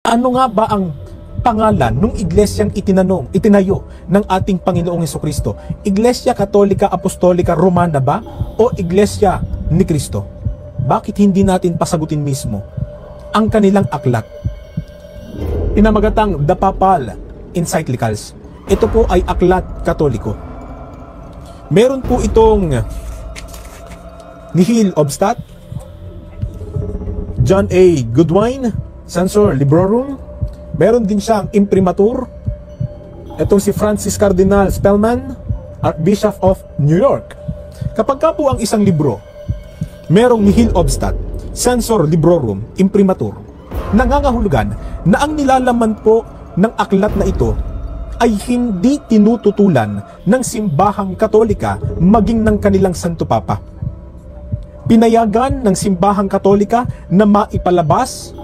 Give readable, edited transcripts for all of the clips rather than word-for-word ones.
Ano nga ba ang pangalan nung iglesyang itinayo ng ating Panginoong Hesukristo? Iglesia Katolika Apostolika Romana ba o Iglesia ni Cristo? Bakit hindi natin pasagutin mismo ang kanilang aklat? Pinamagatang The Papal Encyclicals. Ito po ay aklat Katoliko. Meron po itong Nihil Obstat, John A. Goodwin, Censor Librorum. Meron din siyang Imprimatur. Itong si Francis Cardinal Spellman, Archbishop of New York. Kapag ka po ang isang libro, merong Nihil Obstat, Censor Librorum, Imprimatur, nangangahulugan na ang nilalaman po ng aklat na ito ay hindi tinututulan ng simbahang Katolika maging ng kanilang Santo Papa. Pinayagan ng simbahang Katolika na maipalabas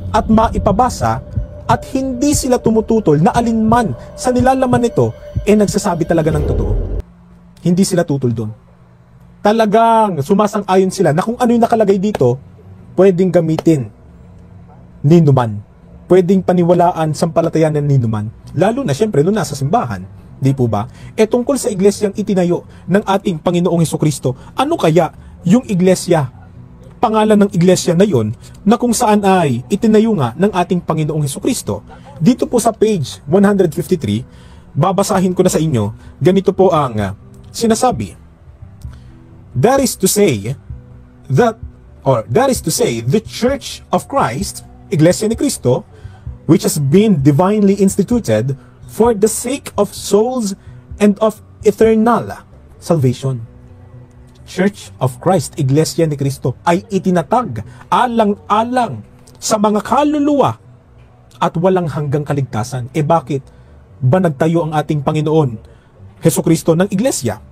at maipabasa at hindi sila tumututol na alinman sa nilalaman nito nagsasabi talaga ng totoo. Hindi sila tutol doon. Talagang sumasang-ayon sila na kung ano yung nakalagay dito, pwedeng gamitin ni numan. Pwedeng paniwalaan sampalatayanan ni numan. Lalo na syempre nung nasa simbahan. Di po ba? Tungkol sa iglesyang itinayo ng ating Panginoong Hesukristo, ano kaya yung iglesia, pangalan ng iglesia na yon na kung saan ay itinayo nga ng ating Panginoong Hesukristo? Dito po sa page 153, babasahin ko na sa inyo, ganito po ang sinasabi. That is to say, the Church of Christ, Iglesia ni Cristo, which has been divinely instituted for the sake of souls and of eternal salvation. Church of Christ, Iglesia ni Cristo, ay itinatag alang-alang sa mga kaluluwa at walang hanggang kaligtasan. Bakit ba nagtayo ang ating Panginoon Hesukristo ng Iglesia?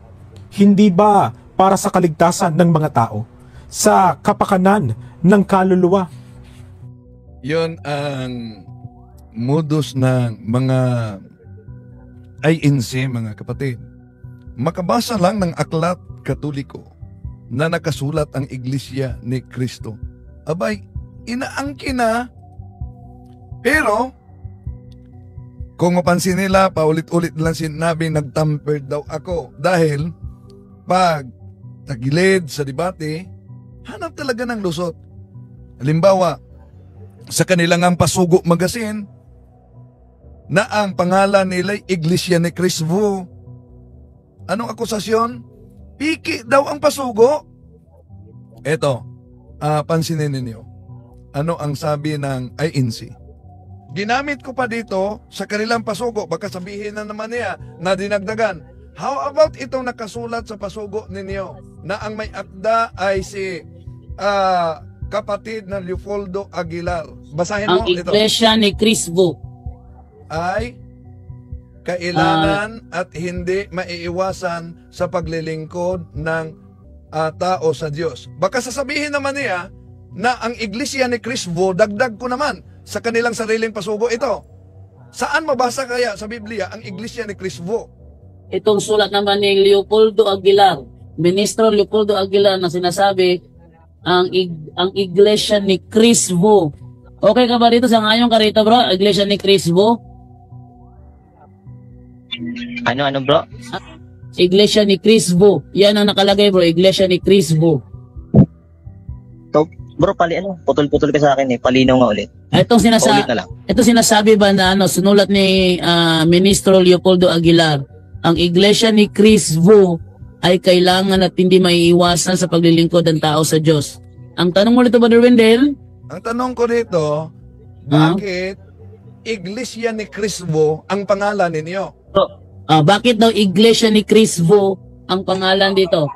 Hindi ba para sa kaligtasan ng mga tao, sa kapakanan ng kaluluwa? Yon ang modus ng mga INC, mga kapatid. Makabasa lang ng aklat Katoliko na nakasulat ang Iglesia ni Cristo. Abay, inaangkin na. Pero, kung mapansin nila, paulit-ulit lang sinabi, nagtamper daw ako. Dahil, pag tagilid sa debate, hanap talaga ng lusot. Halimbawa, sa kanilang ang Pasugo Magazine, na ang pangalan nila Iglesia ni Cristo. Anong akusasyon? Piki daw ang Pasugo. Eto, pansinin ninyo. Ano ang sabi ng INC? Ginamit ko pa dito sa kanilang Pasugo. Baka sabihin na naman niya na dinagdagan. How about itong nakasulat sa Pasugo ninyo na ang may akda ay si kapatid na Leopoldo Aguilar. Basahin mo ito. Ang Iglesia ni Cristo ay kailangan at hindi maiiwasan sa paglilingkod ng tao sa Diyos. Baka sasabihin naman niya na ang Iglesia ni Cristo, dagdag ko naman sa kanilang sariling Pasugo ito. Saan mabasa kaya sa Biblia ang Iglesia ni Cristo? Itong sulat naman ni Leopoldo Aguilar, Ministro Leopoldo Aguilar, na sinasabi ang Iglesia ni Cristo. Okay ka ba dito? Sa ngayon ka rito, bro? Iglesia ni Cristo? Ano bro? Iglesia ni Cristo. Yan ang nakalagay, bro. Iglesia ni Cristo. Bro, putol-putol ka sa akin palinaw nga ulit. Ito sinasabi ba na sinulat ni Ministro Leopoldo Aguilar, ang Iglesia ni Cristo ay kailangan at hindi maiiwasan sa paglilingkod ng tao sa Diyos. Ang tanong mo dito, Brother Wendell? Ang tanong ko dito, bakit Iglesia ni Cristo ang pangalan ninyo? Bakit daw Iglesia ni Cristo ang pangalan dito?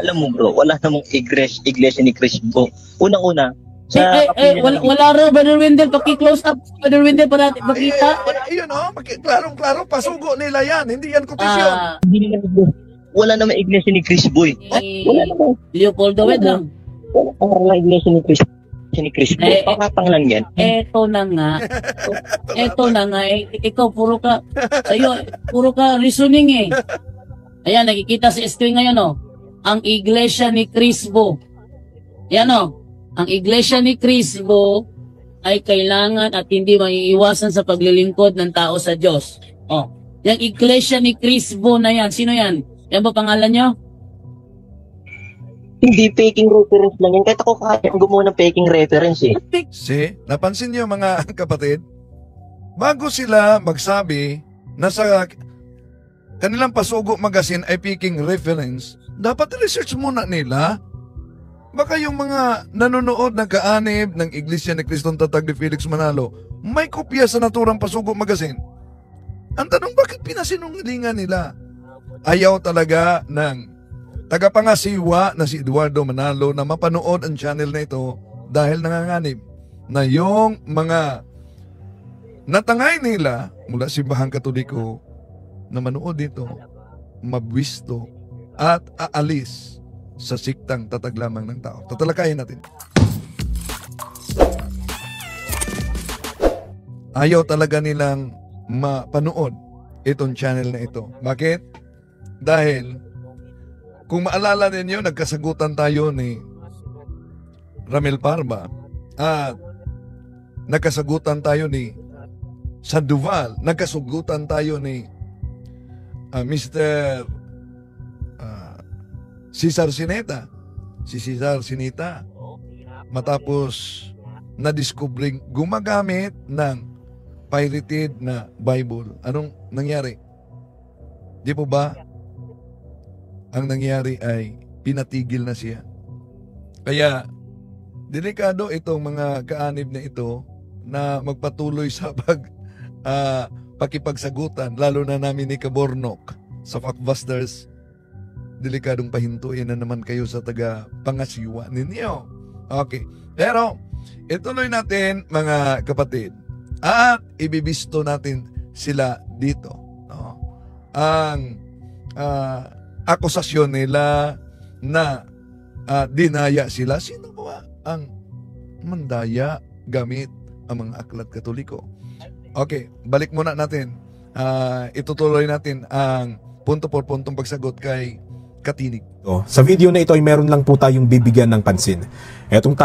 Alam mo bro, wala namang Iglesia ni Cristo. Unang-una, wala raw, Brother Wendell, paki-close up, Brother Wendell, para makita. Ayun klarong-klaro, Pasugo nila yan, hindi yan kotisyon. Wala namang Iglesia ni Cristo wala namang Leopoldo lang. Wala namang Iglesia ni Cristo. Pakapanglan yan. Eto na nga, ikaw puro ka reasoning Ayan, nakikita sa screen ngayon ang Iglesia ni Cristo. Yan ang Iglesia ni Cristo ay kailangan at hindi maiiwasan sa paglilingkod ng tao sa Diyos. Oh, yung Iglesia ni Cristo na yan, sino yan? Yan ba pangalan nyo? Hindi faking reference lang yan. Kahit ako kaya gumawa ng faking reference eh. See, napansin niyo mga kapatid? Bago sila magsabi na sa kanilang Pasugo Magazine ay picking reference, dapat research muna nila. Baka yung mga nanonood ng kaanib ng Iglesia ni Cristong Tatag ni Felix Manalo, may kopya sa naturang Pasugo Magazine. Ang tanong, bakit pinasinungalingan nila? Ayaw talaga ng tagapangasiwa na si Eduardo Manalo na mapanood ang channel na ito dahil nanganganib na yung mga natangay nila mula Simbahang Katoliko na manood dito, mabwisto at aalis sa siktang tatag lamang ng tao. Tatalakayin natin. Ayaw talaga nilang mapanood itong channel na ito. Bakit? Dahil kung maalala ninyo, nagkasagutan tayo ni Ramil Parba at nagkasagutan tayo ni Sandoval, nagkasagutan tayo ni Mr. Cesar Sineta. Si Cesar Sineta matapos na-discovering gumagamit ng pirated na Bible. Anong nangyari? Di po ba? Ang nangyari ay pinatigil na siya. Kaya, delikado itong mga kaanib na ito na magpatuloy sa pakipagsagutan, lalo na namin ni Kabornok sa Fakbusters. Delikadong pahintuin na naman kayo sa taga-pangasiwa ninyo. Okay. Pero, ituloy natin mga kapatid at ibibisto natin sila dito. No? Ang akusasyon nila na dinaya sila. Sino ba ang mandaya gamit ang mga aklat Katoliko? Okay, balik muna natin. Itutuloy natin ang punto por puntong pagsagot kay Katinig. Sa video na ito ay meron lang po tayong bibigyan ng pansin. Itong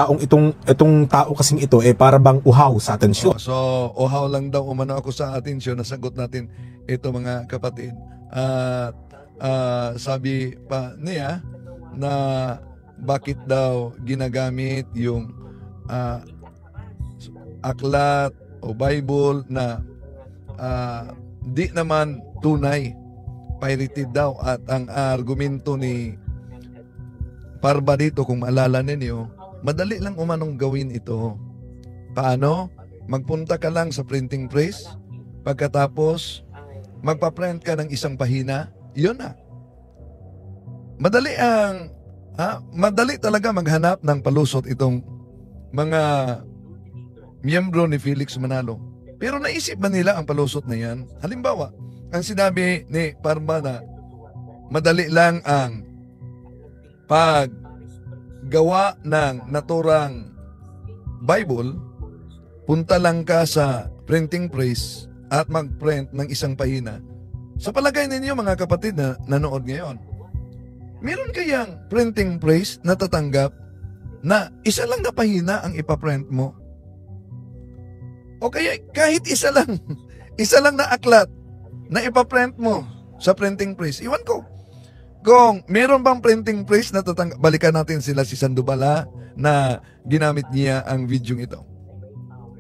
tao kasing ito para bang uhaw sa atensyon. So, uhaw lang daw umano ako sa atensyon. Nasagot natin ito mga kapatid. At sabi pa niya na bakit daw ginagamit yung aklat o Bible na di naman tunay, pirated daw. At ang argumento ni Parba dito, kung maalala ninyo, madali lang umanong gawin ito. Paano? Magpunta ka lang sa printing press, pagkatapos magpa-print ka ng isang pahina, yun na. Madali talaga maghanap ng palusot itong mga miyembro ni Felix Manalo. Pero naisip ba nila ang palusot na yan? Halimbawa, ang sinabi ni Parma na madali lang ang paggawa ng naturang Bible, punta lang ka sa printing press at mag-print ng isang pahina. Sa palagay ninyo mga kapatid na nanood ngayon, meron kayang printing press na tatanggap na isa lang na pahina ang ipaprint mo? O kaya kahit isa lang na aklat na ipaprint mo sa printing press. Iwan ko, kung meron bang printing press na tatanggap, balikan natin sila si Sandoval na ginamit niya ang video ito.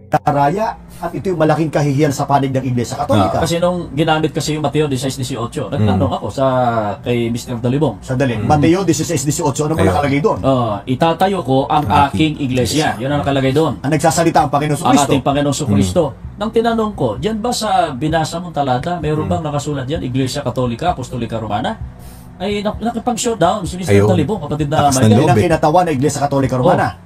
Karaya, at ito yung malaking kahihiyan sa panig ng Iglesia Katolika. Kasi nung ginamit kasi yung Mateo 16:18, nagtanong ako kay Mr. Dalibong. Sandali, Mateo 16:18, ano ba nakalagay doon? Itatayo ko ang aking iglesia. Yun ang nakalagay doon. Ang nagsasalita ang Panginoon Ang Kristo. ating Panginoong Kristo. Nang tinanong ko, diyan ba sa binasa mong talata, mayroon bang nakasulat diyan, Iglesia Katolika, Apostolika Romana? Ay nakipag-showdown si Mr. Dalibong, kapatid na Lakas ng Michael. loob. Yan ang kinatawan ng Iglesia Katolika Romana.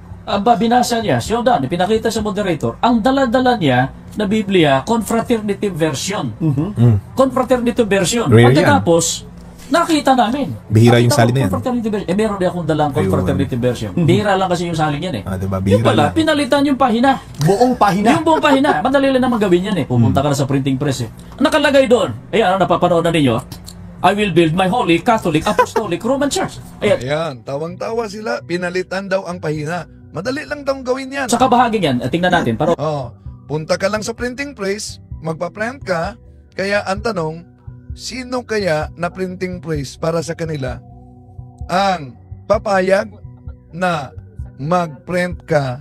Binasa niya, showdown, pinakita sa moderator, ang dala-dala niya na Biblia, Confraternity Version. Confraternity Version. Rare Pagkatapos, nakita namin. Bihira yung Nakita salin ko, na yan. Confraternity Version. Meron din akong dalang Confraternity Version. Bihira lang kasi yung salin yan eh. Diba? Yung Bihira pala, lang. pinalitan yung pahina. Buong pahina. Yung buong pahina. Madali lang naman gawin yan eh. Pumunta ka na sa printing press eh. Nakalagay doon. Ayan, napapanood na ninyo. I will build my holy, Catholic, Apostolic, Roman Church. Ayan. Ayan, tawang-tawa sila, pinalitan daw ang pahina. Madali lang daw gawin yan. Sa kabahagi yan, tingnan natin. Para Oh, punta ka lang sa printing press, magpa-print ka, kaya ang tanong, sino kaya na printing press para sa kanila ang papayag na mag-print ka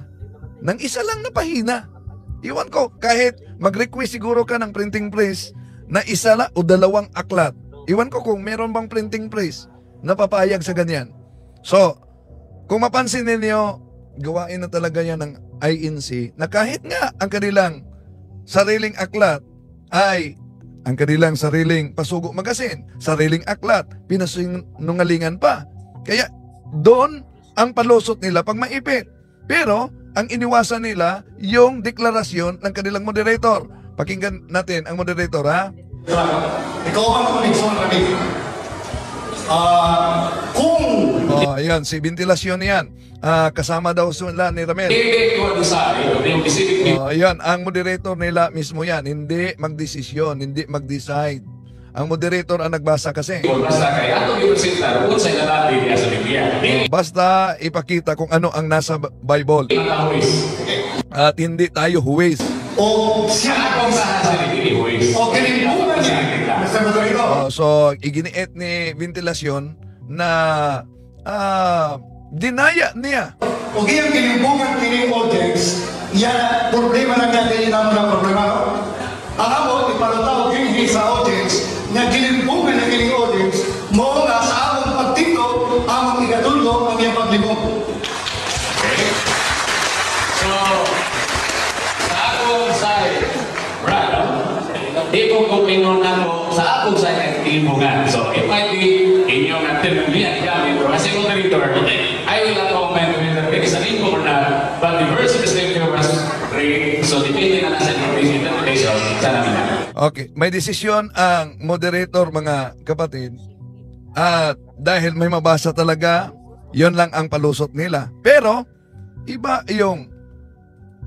ng isa lang na pahina? Iwan ko, kahit mag-request siguro ka ng printing press na isa lang o dalawang aklat. Iwan ko kung meron bang printing press na papayag sa ganyan. So, kung mapansin ninyo, gawain na talaga yan ng INC na kahit nga ang kanilang sariling aklat ay ang kanilang sariling pasugo magasin, sariling aklat, pinasinungalingan pa. Kaya doon ang palusot nila pag maipit. Pero ang iniwasan nila yung deklarasyon ng kanilang moderator. Pakinggan natin ang moderator, ha? Ikaw ang koneksyon namin. Kung Oh, ayan, si ventilasyon yan. Kasama daw sila ni Ramel. Oh, ayan, ang moderator nila mismo yan. Hindi magdesisyon, hindi mag-decide. Ang moderator ang nagbasa kasi. Basta ipakita kung ano ang nasa Bible. At hindi tayo huwis. o siya akong o kinibukan niya, Mr. Moderator. So, iginiit ni ventilasyon na dinaya niya. O kiyang kinibukan kining audience, yan problema na nga din naman ang problema. Ang amo, ipalutaw kini sa audience, nga kinibukan na kining audience, mo nga sa among pagtito, among igatulgo ang iyang paglibong. Okay? So, sa akong side, brad, di ko kupingon ako sa akong side ang timbungan. So, it might be inyong natinunglian kami, pero as a moderator, I will not comment with the text na info or not, but the verse of the scripture was read, so depende na lang sa interpretation sa namin. Okay, may desisyon ang moderator, mga kapatid. At dahil may mabasa talaga, yon lang ang palusot nila. Pero, iba yung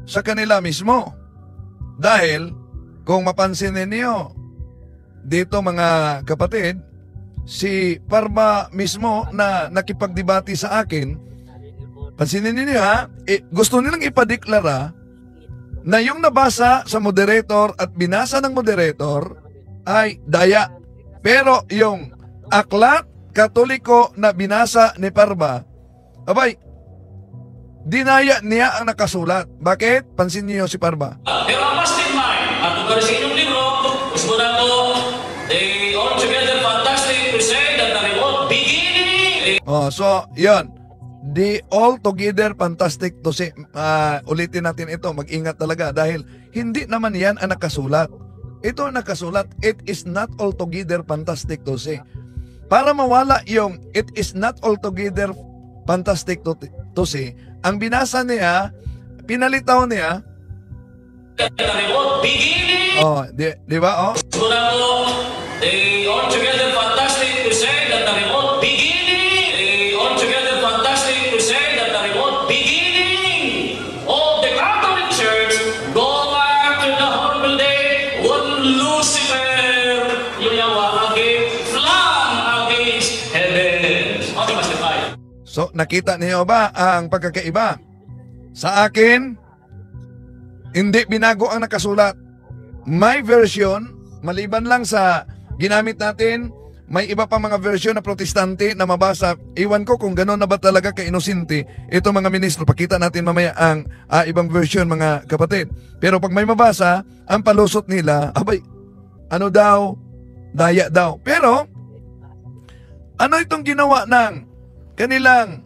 sa kanila mismo. Dahil, kung mapansin ninyo, dito mga kapatid, si Parma mismo na nakipagdebate sa akin, pansinin ninyo ha, gusto nilang ipadeklara na yung nabasa sa moderator at binasa ng moderator ay daya. Pero yung aklat Katoliko na binasa ni Parma, abay, dinaya niya ang nakasulat. Bakit? Pansin niyo si Parma. Pero ang must in mind, at kung sa inyong libro, gusto na ito, they all together fantastic to say that the remote beginning. Oh, so, yun. The all together fantastic to say. Ulitin natin ito, mag-ingat talaga dahil hindi naman yan ang nakasulat. Ito ang nakasulat, it is not all together fantastic to say. Para mawala yung it is not all together fantastic to say, ang binasa niya, pinalitaw niya, The remote beginning. oh, di ba? Oh? Gusto na ito, they all together fantastic to say that the remote beginning. They all together fantastic to say that the remote beginning of the Catholic Church go back to the horrible day when Lucifer, yung yawa, flung against heaven. Okay, Master Pai. So, nakita niyo ba ang pagkakaiba? Sa akin, hindi binago ang nakasulat. My version, maliban lang sa ginamit natin, may iba pa mga version na protestante na mabasa. Iwan ko kung gano'n na ba talaga ka-inosente ito mga ministro. Pakita natin mamaya ang ibang version mga kapatid. Pero pag may mabasa, ang palusot nila, abay, ano daw, daya daw. Pero, ano itong ginawa ng kanilang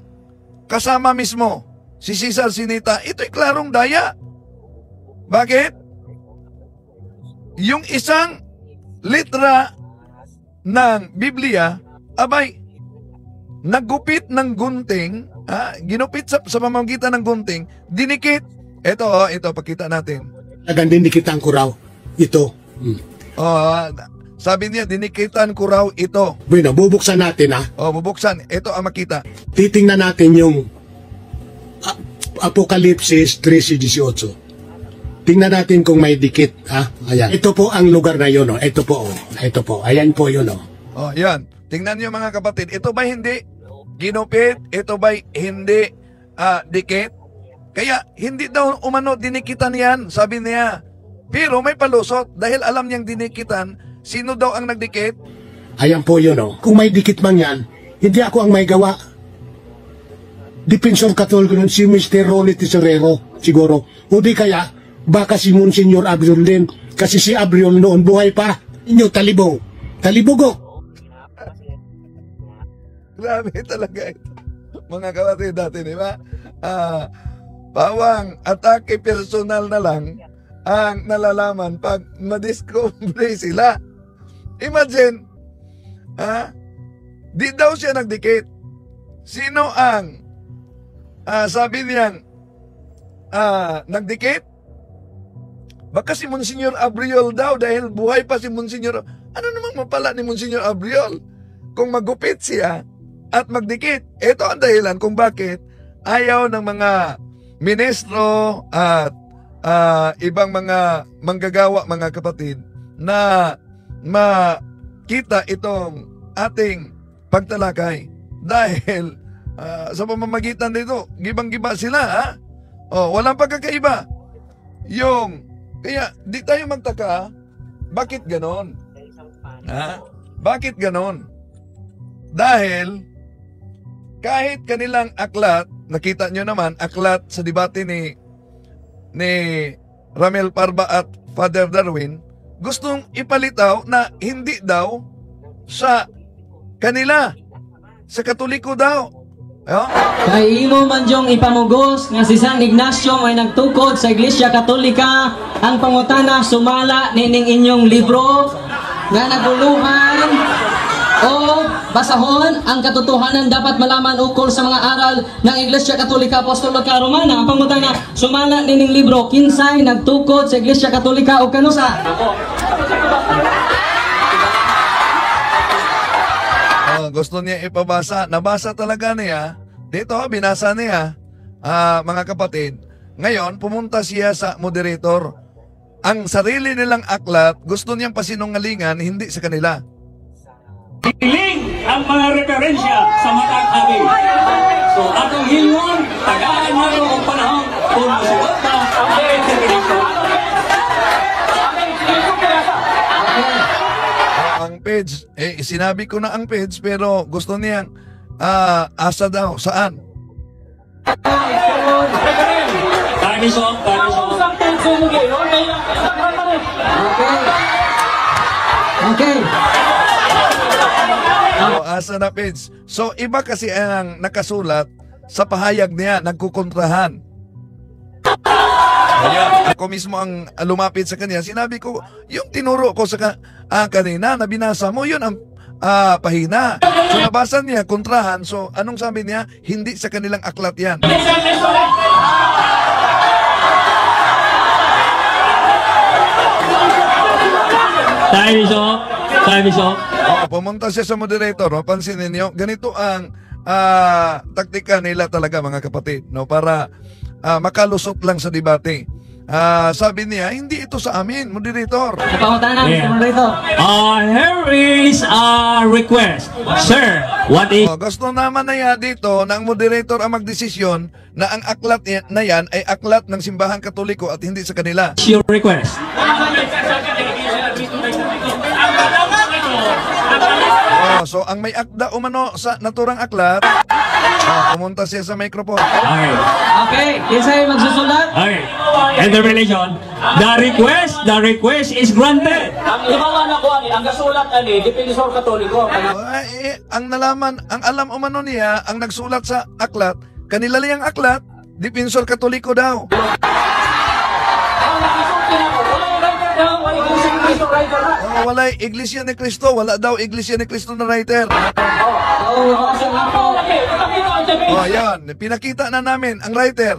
kasama mismo, si Cesar Sinita? Ito'y klarong daya. Bakit? Yung isang litra ng Biblia, abay, naggupit ng gunting, ginupit sa pamamagitan ng gunting, dinikit. Ito, pakita natin. Nagandinikitan ko raw ito. Sabi niya, dinikitan ko raw ito. Bueno, bubuksan natin ha. Bubuksan. Ito ang makita. Titingnan natin yung Apokalipsis 13:18. Tingnan natin kung may dikit, ha? Ayan. Ito po ang lugar na yun, oh. Ito po, oh. Ito po. Ayan po yun, oh. Yan. Tingnan niyo mga kapatid. Ito ba hindi ginupit? Ito ba hindi dikit? Kaya hindi daw umano dinikitan yan, sabi niya. Pero may palusot dahil alam niyang dinikitan, sino daw ang nagdikit? Ayan po yun, oh. Kung may dikit man yan, hindi ako ang may gawa. Dipensor Katoliko nun si Mr. Rolly Tesorero, siguro. O di kaya, baka si Monsignor Abriol din. Kasi si Abriol noon buhay pa. Inyo, talibog. Talibogo. Grabe talaga ito. Mga kapatid natin, di ba? Pawang atake personal na lang ang nalalaman pag madiscover sila. Imagine, di daw siya nagdikit. Sino ang sabi niyang nagdikit? Baka si Monsignor Abriol daw dahil buhay pa si Monsignor. Ano namang mapala ni Monsignor Abriol? Kung magupit siya at magdikit. Ito ang dahilan kung bakit ayaw ng mga ministro at ibang mga manggagawa, mga kapatid, na makita itong ating pagtalakay. Dahil sa pamamagitan dito, gibang-giba sila, walang pagkakaiba. Kaya di tayo magtaka, bakit ganon? Bakit ganon? Dahil kahit kanilang aklat, nakita nyo naman, aklat sa debate ni Ramel Parba at Father Darwin, gustong ipalitaw na hindi daw sa kanila, sa Katoliko daw. Kay imo man dyong ipamugos nga si San Ignacio may nagtukod sa Iglesia Katolika, ang pangutana sumala nining inyong libro nga naguluhan o basahon ang katotohanan dapat malaman ukol sa mga aral ng Iglesia Katolika Apostolika Romana. Ang pangutana sumala nining libro kinsay nagtukod sa Iglesia Katolika o kanusa? Gusto niya ipabasa. Nabasa talaga niya. Dito, binasa niya, mga kapatid. Ngayon, pumunta siya sa moderator. Ang sarili nilang aklat, gusto niyang pasinungalingan, hindi sa kanila. Hiling ang mga referensya sa matang amin. So, atong hilon, tagaan na rin ang panahon kung masuot na ang Kristo. Ang page, sinabi ko na ang page, pero gusto niyang asa daw. Saan? Okay. Asa na page. So, iba kasi ang nakasulat sa pahayag niya, nagkukontrahan. Ayan, ako mismo ang lumapit sa kanya. Sinabi ko, yung tinuro ko sa kanina na binasa mo, yun ang pahina. So nabasa niya, kontrahan. So anong sabi niya? Hindi sa kanilang aklat yan. Pumunta siya sa moderator. Pansin ninyo, ganito ang taktika nila talaga, mga kapatid, no? Para makalusot lang sa debate. Sabi niya, hindi ito sa amin, moderator. Moderator. Here is a request. Sir, what is... Gusto naman na yan dito ng moderator ang magdesisyon na ang aklat na yan ay aklat ng Simbahang Katoliko at hindi sa kanila. Your request. So ang may akda umano sa naturang aklat, pumunta siya sa microphone. Okay, kinsay magsusulat? Okay. And the relation, the request is granted. Ang ibawa na ko ang gasulat ani Dipensor Katoliko. Ang nalaman, ang alam umano niya, ang nagsulat sa aklat, kanila lang ang aklat, Dipensor Katoliko daw. Wala Iglesia ni Cristo, wala daw Iglesia ni Cristo na writer. Ayan, pinakita na namin ang writer.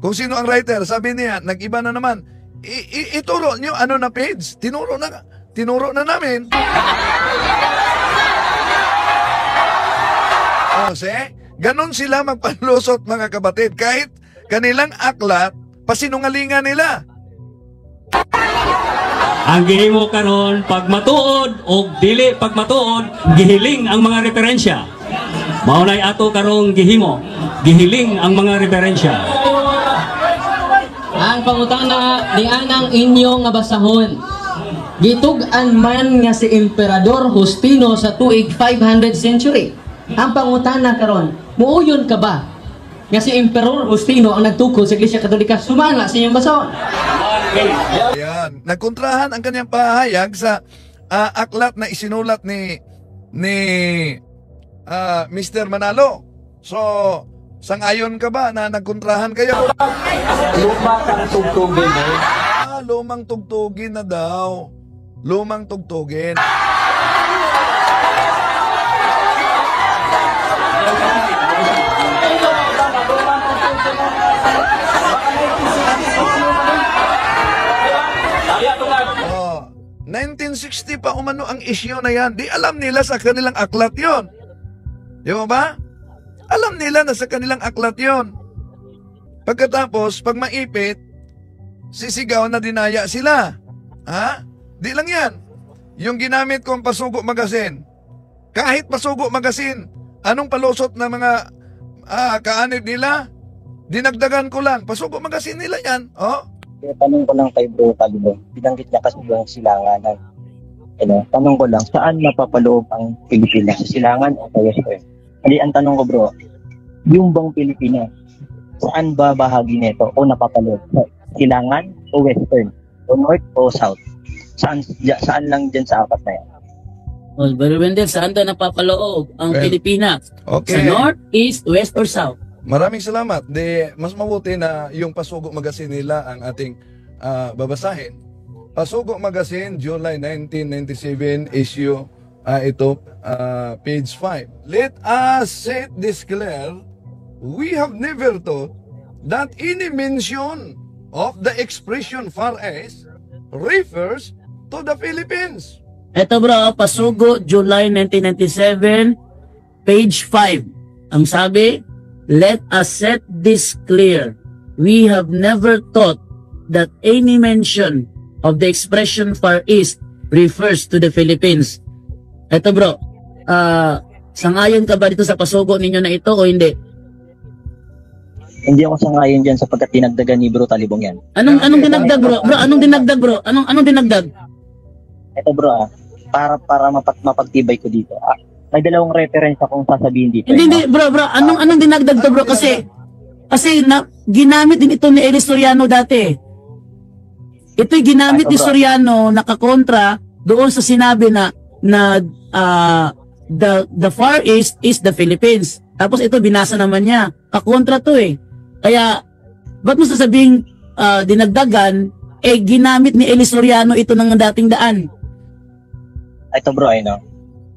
Kung sino ang writer, sabi niya, nag-iba na naman. Ituro nyo ano na page. Tinuro na namin. Ganon sila magpanlusot, mga kapatid. Kahit kanilang aklat, pasinungalingan nila. Ang gihimo karon pagmatuod o dili pagmatuod, gihiling ang mga referensya. Maunay ato karong gihimo, gihiling ang mga referensya. Ang pangutana di anang inyong nga basahon. Gitug-an man nga si Emperador Justino sa tuig 500 century. Ang pangutana karon, muuyon ka ba nga si Emperor Justino ang nagtukod sa Iglesia Katolika? Sumala sa inyong basahon. Ayan, nagkontrahan ang kanyang pahayag sa aklat na isinulat ni Mr. Manalo. So, sangayon ka ba na nagkontrahan kayo? Lumang tugtugin eh. Lumang tugtugin na daw. Lumang tugtugin. Oh, 1960 pa umano ang issue na yan. Di alam nila sa kanilang aklat yon. Di ba? Alam nila na sa kanilang aklat yon. Pagkatapos, pag maipit, sisigaw na dinaya sila. Ha? Di lang yan. Yung ginamit kong Pasugo Magazine. Kahit Pasugo Magazine, anong palusot na mga kaanib nila? Dinagdagan ko lang. Pasugo Magazine nila yan. Oh. Tanong ko lang kay Bro Talibong, binanggit niya kasi yung silanganan. Tanong ko lang, saan napapaloob ang Pilipinas? Sa silangan o sa western? Hindi, ang tanong ko bro, yung bang Pilipinas, saan ba bahagi nito o napapaloob? Silangan o western? O north o south? Saan lang dyan sa apat na yan? Well, Brother Wendell, saan daw napapaloob ang Pilipinas? Okay. Sa north, east, west, or south? Maraming salamat. Mas mabuti na yung Pasugo Magazine nila ang ating babasahin. Pasugo Magazine, July 1997, issue ito, page 5. Let us set declare, we have never thought that any mention of the expression Far East refers to the Philippines. Ito bro, Pasugo, July 1997, page 5. Ang sabi, let us set this clear. We have never thought that any mention of the expression Far East refers to the Philippines. Ito bro, sangayon ka ba dito sa pasugo ninyo na ito o hindi? Hindi ako sangayon dyan sapagkat dinagdagan ni Bro Talibong yan. Anong dinagdag bro? Bro, anong dinagdag bro? Anong dinagdag? Ito bro, para mapagtibay ko dito. May dalawang reference akong sasabihin dito. Hindi, bro, anong dinagdag to bro? Kasi ginamit din ito ni Eli Soriano dati. Ito'y ginamit ni Soriano nakakontra doon sa sinabi na the Far East is the Philippines. Tapos ito binasa naman niya. Kakontra to eh. Kaya, ba't mo sasabing dinagdagan, ginamit ni Eli Soriano ito ng dating daan? Ito bro,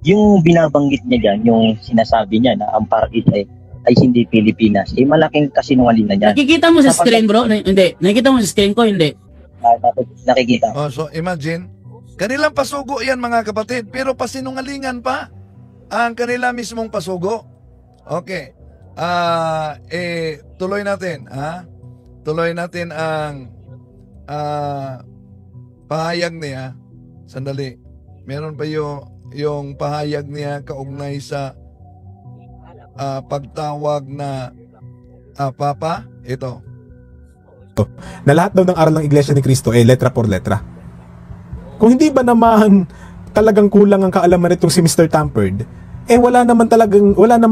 yung binabanggit niya dyan, yung sinasabi niya na ang Far East ay hindi Pilipinas, malaking kasinungaling na dyan. Nakikita mo sa screen bro? Hindi. Nakikita mo sa screen ko? Hindi. Nakikita. Oh, so imagine, kanilang pasugo yan mga kapatid, pero pasinungalingan pa ang kanila mismong pasugo. Okay. Tuloy natin. Tuloy natin ang pahayag niya. Sandali. Meron pa yung pahayag niya kaugnay sa pagtawag na Papa. Ito. Na lahat daw ng aral ng Iglesia ni Cristo letra por letra. Kung hindi ba naman talagang kulang ang kaalaman nitong si Mr. Tampered, wala naman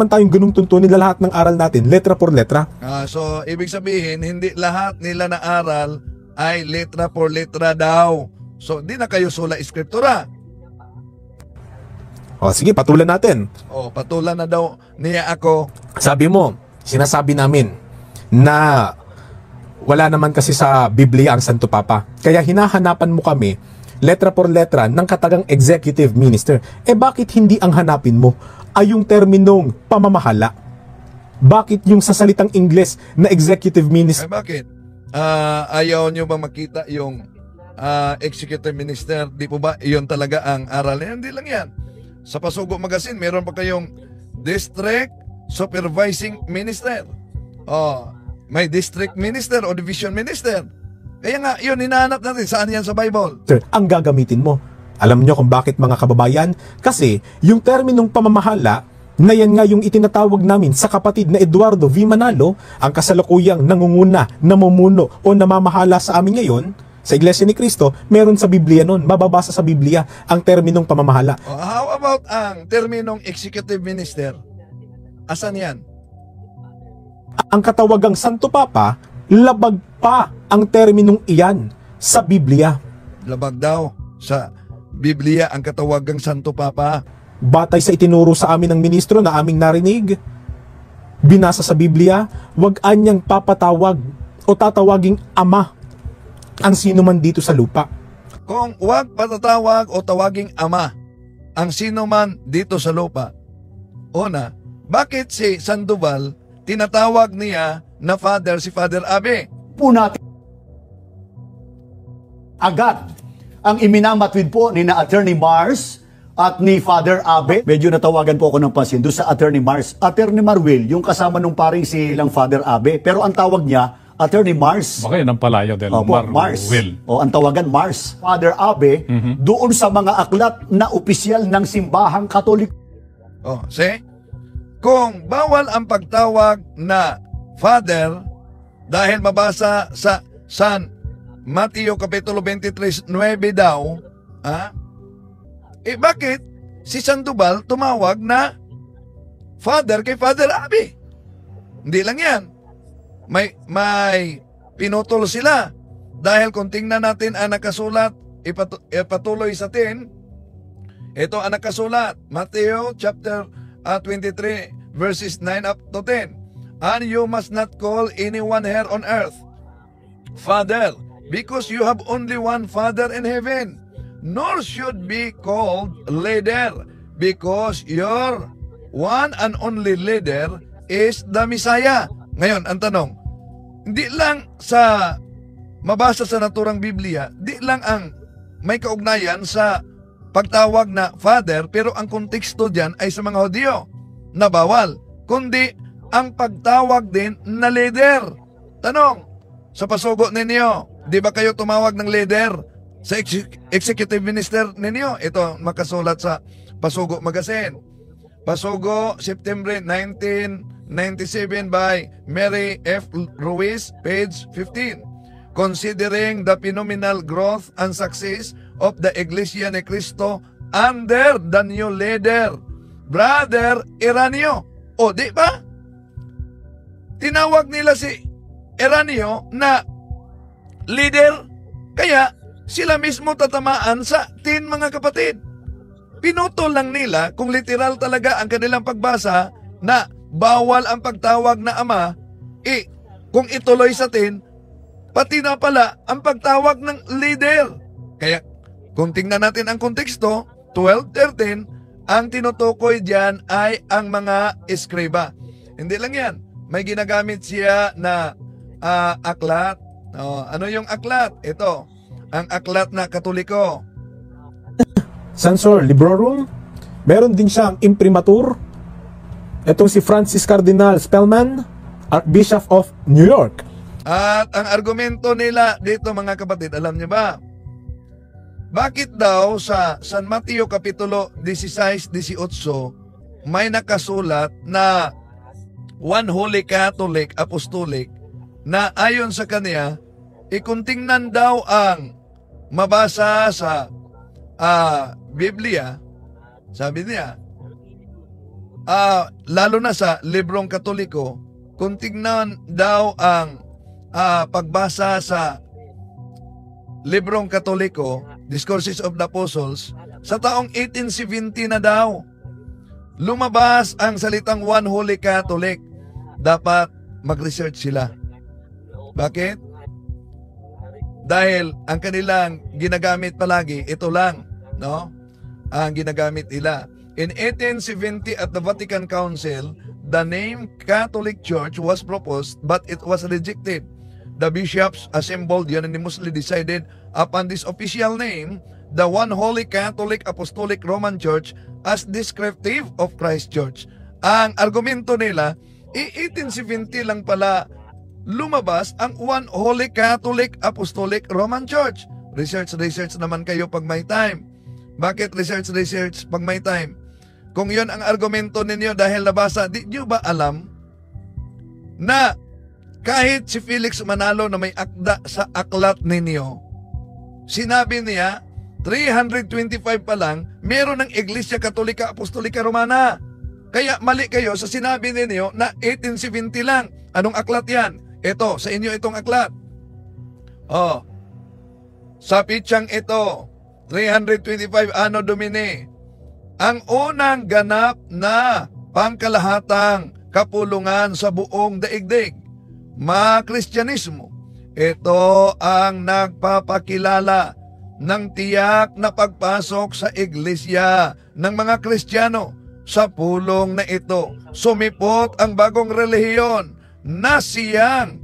tayong ganung tuntunin na lahat ng aral natin letra por letra. So ibig sabihin hindi lahat nila na aral ay letra por letra daw. So di na kayo sola eskriptura. Sige, patulan natin. Patulan na daw niya ako. Sabi mo, sinasabi namin na wala naman kasi sa Biblia ang Santo Papa. Kaya hinahanapan mo kami letra por letra ng katagang executive minister. Bakit hindi ang hanapin mo ay yung terminong pamamahala? Bakit yung sa salitang Ingles na executive minister? Bakit? Ayaw nyo ba makita yung executive minister? Di po ba iyon talaga ang aral? Hindi lang yan. Sa Pasugo Magazine, meron pa kayong district supervising minister. May district minister o division minister. Kaya nga, yun, hinahanap natin. Saan yan sa Bible? Sir, ang gagamitin mo. Alam nyo kung bakit mga kababayan? Kasi yung terminong pamamahala na yan nga yung itinatawag namin sa kapatid na Eduardo V. Manalo, ang kasalukuyang nangunguna, namumuno o namamahala sa amin ngayon, sa Iglesia ni Cristo, meron sa Biblia nun, mababasa sa Biblia ang terminong pamamahala. How about ang terminong executive minister? Asan yan? Ang katawagang Santo Papa, labag pa ang terminong iyan sa Biblia. Labag daw sa Biblia ang katawagang Santo Papa. Batay sa itinuro sa amin ng ministro na aming narinig, binasa sa Biblia, wag anyang papatawag o tatawaging ama ang sino man dito sa lupa. Kung wag patatawag o tawaging ama ang sino man dito sa lupa, una, bakit si Sandoval tinatawag niya na father si Father Abe? Po natin agad ang iminamatwid po ni na Attorney Mars at ni Father Abe. Medyo natawagan po ako ng pansin doon sa Attorney Mars. Attorney Marwil, yung kasama nung paring silang Father Abe. Pero ang tawag niya, Attorney Mars. Baka yun ang palayo del Mars. Will. O ang tawagan Mars. Father Abe, doon sa mga aklat na opisyal ng simbahang Katoliko. See? Kung bawal ang pagtawag na Father dahil mabasa sa San Mateo Kapitulo 23:9 daw, bakit si Sandoval tumawag na Father kay Father Abe? Hindi lang yan. May pinutol sila. Dahil kung tingnan natin ang nakasulat, ipatuloy sa atin, ito ang nakasulat, Mateo chapter 23 verses 9 up to 10. And you must not call anyone here on earth Father, because you have only one Father in heaven. Nor should be called leader, because your one and only leader is the Messiah. Ngayon, ang tanong, hindi lang sa mabasa sa naturang Biblia, di lang ang may kaugnayan sa pagtawag na Father, pero ang konteksto diyan ay sa mga Hudyo na bawal, kundi ang pagtawag din na leader. Tanong, sa pasugo ninyo, di ba kayo tumawag ng leader sa executive minister ninyo? Ito makasulat sa Pasugo Magazine. Pasugo, September 1997 by Mary F. Ruiz, page 15. Considering the phenomenal growth and success of the Iglesia ni Cristo under the new leader, Brother Eranio. O, di ba? Tinawag nila si Eranio na leader, kaya sila mismo tatamaan sa 10 mga kapatid. Pinutol lang nila kung literal talaga ang kanilang pagbasa na bawal ang pagtawag na ama, kung ituloy sa 10, pati na pala ang pagtawag ng leader. Kaya kung tingnan natin ang konteksto, 12:13, ang tinutukoy diyan ay ang mga eskriba. Hindi lang yan, may ginagamit siya na aklat. Ano yung aklat? Ito, ang aklat na Katoliko. Censor Librorum, meron din siyang imprimatur. Itong si Francis Cardinal Spellman, Archbishop of New York. At ang argumento nila dito mga kapatid, alam niyo ba? Bakit daw sa San Mateo Kapitulo 16-18 may nakasulat na One Holy Catholic Apostolic na ayon sa kanya, ikuntingnan daw ang mabasa sa Biblia, sabi niya, lalo na sa librong Katoliko, kung tingnan daw ang pagbasa sa librong Katoliko, Discourses of the Apostles, sa taong 1870 na daw, lumabas ang salitang One Holy Catholic. Dapat mag-research sila. Bakit? Dahil ang kanilang ginagamit palagi, ito lang, no? Ang ginagamit nila. In 1870 at the Vatican Council, the name Catholic Church was proposed but it was rejected. The bishops assembled unanimously decided upon this official name, the One Holy Catholic Apostolic Roman Church, as descriptive of Christ Church. Ang argumento nila, 1870 lang pala lumabas ang One Holy Catholic Apostolic Roman Church. Research naman kayo pag may time. Bakit research pag may time? kung yon ang argumento ninyo dahil nabasa, di nyo ba alam na kahit si Felix Manalo na may akda sa aklat ninyo, sinabi niya, 325 pa lang, meron ng Iglesia Katolika Apostolika Romana. Kaya mali kayo sa sinabi ninyo na 1870 lang. Anong aklat yan? Ito, sa inyo itong aklat. Oh, sa pitsang ito, 325 Anno Domini, ang unang ganap na pangkalahatang kapulungan sa buong daigdig, Kristyanismo. Ito ang nagpapakilala ng tiyak na pagpasok sa iglesia ng mga Kristiyano. Sa pulong na ito, sumipot ang bagong relihiyon na siyang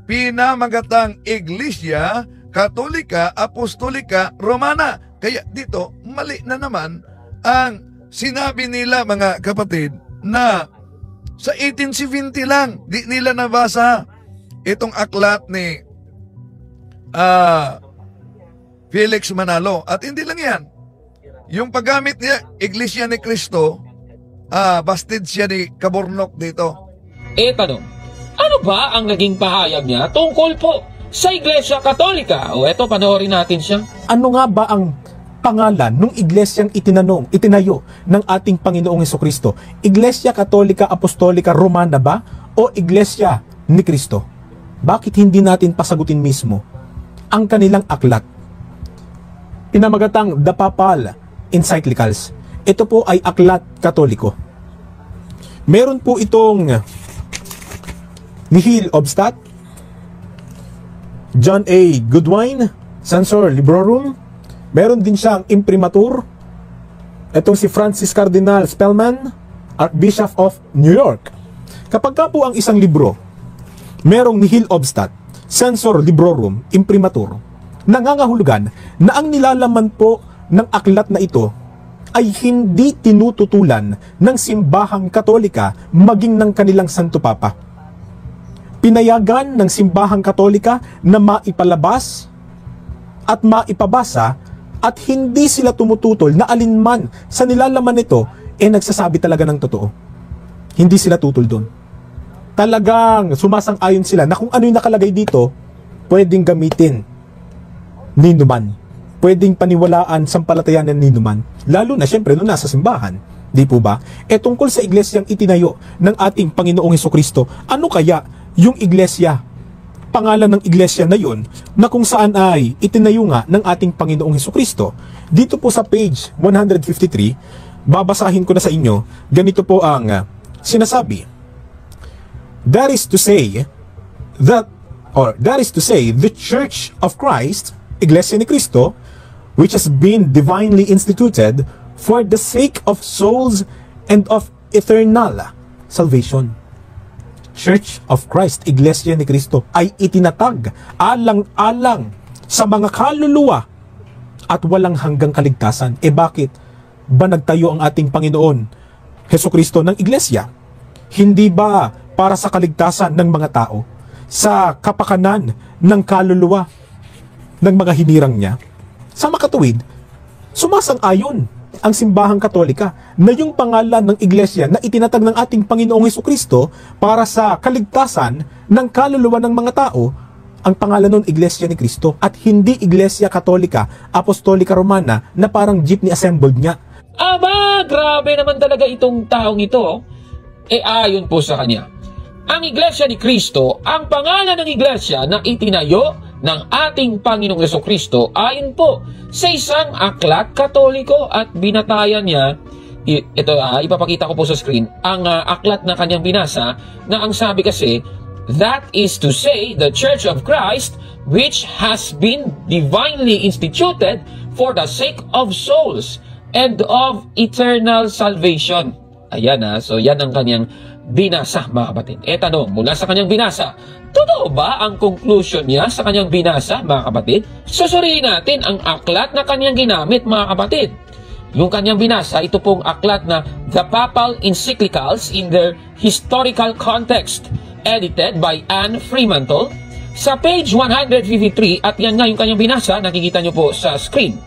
pinamagatang Iglesia Katolika Apostolika Romana. Kaya dito, mali na naman ang sinabi nila, mga kapatid, na sa 1870 lang, di nila nabasa itong aklat ni Felix Manalo. At hindi lang yan. Yung paggamit niya, Iglesia ni Cristo, bastid siya ni Cabornok dito. Tanong, ano ba ang naging pahayag niya tungkol po sa Iglesia Katolika? O eto, panoorin natin siya. Ano nga ba ang pangalan ng iglesyang itinayo ng ating Panginoong Hesukristo? Iglesia Katolika Apostolika Romana ba o Iglesia ni Cristo? Bakit hindi natin pasagutin mismo ang kanilang aklat? Pinamagatang The Papal Encyclicals. Ito po ay aklat Katoliko. Meron po itong Nihil Obstat, John A. Goodwin, Censor Librorum. Meron din siyang imprimatur. Itong si Francis Cardinal Spellman, Archbishop of New York. Kapag ka po ang isang libro, merong Nihil Obstat, Censor Librorum, imprimatur, nangangahulugan na ang nilalaman po ng aklat na ito ay hindi tinututulan ng simbahang Katolika maging ng kanilang Santo Papa. Pinayagan ng simbahang Katolika na maipalabas at maipabasa at hindi sila tumututol na alinman sa nilalaman nito nagsasabi talaga ng totoo. Hindi sila tutol doon. Talagang sumasang-ayon sila na kung ano yung nakalagay dito, pwedeng gamitin ni numan. Pwedeng paniwalaan sampalatayanan ni numan. Lalo na syempre nung nasa simbahan. Di po ba? Tungkol sa iglesyang itinayo ng ating Panginoong Hesukristo, ano kaya yung iglesia, pangalan ng iglesia na yun, na kung saan ay itinayo nga ng ating Panginoong Hesukristo? Dito po sa page 153, babasahin ko na sa inyo, ganito po ang sinasabi. That is to say, the Church of Christ, Iglesia ni Cristo, which has been divinely instituted for the sake of souls and of eternal salvation. Church of Christ, Iglesia ni Cristo, ay itinatag alang-alang sa mga kaluluwa at walang hanggang kaligtasan. Bakit ba nagtayo ang ating Panginoon Hesukristo ng Iglesia? Hindi ba para sa kaligtasan ng mga tao, sa kapakanan ng kaluluwa ng mga hinirang niya? Sa makatuwid, sumasang-ayon ang simbahang Katolika na yung pangalan ng iglesia na itinatag ng ating Panginoong Hesukristo para sa kaligtasan ng kaluluwa ng mga tao, ang pangalan ng Iglesia ni Cristo at hindi Iglesia Katolika Apostolika Romana na parang jeepney assembled niya. Aba, grabe naman talaga itong taong ito. Ayon po sa kanya, ang Iglesia ni Cristo, ang pangalan ng iglesia na itinayo ng ating Panginoong Hesukristo ayon po sa isang aklat Katoliko, at binatayan niya, ito ipapakita ko po sa screen, ang aklat na kanyang binasa, na ang sabi kasi, that is to say, the Church of Christ, which has been divinely instituted for the sake of souls and of eternal salvation. Ayan so yan ang kanyang binasa, mga kapatid. Tanong, mula sa kanyang binasa, totoo ba ang conclusion niya sa kanyang binasa, mga kapatid? Susuriin natin ang aklat na kanyang ginamit, mga kapatid. Yung kanyang binasa, ito pong aklat na The Papal Encyclicals in their Historical Context, edited by Anne Fremantle, sa page 153, at yan nga yung kanyang binasa, nakikita nyo po sa screen.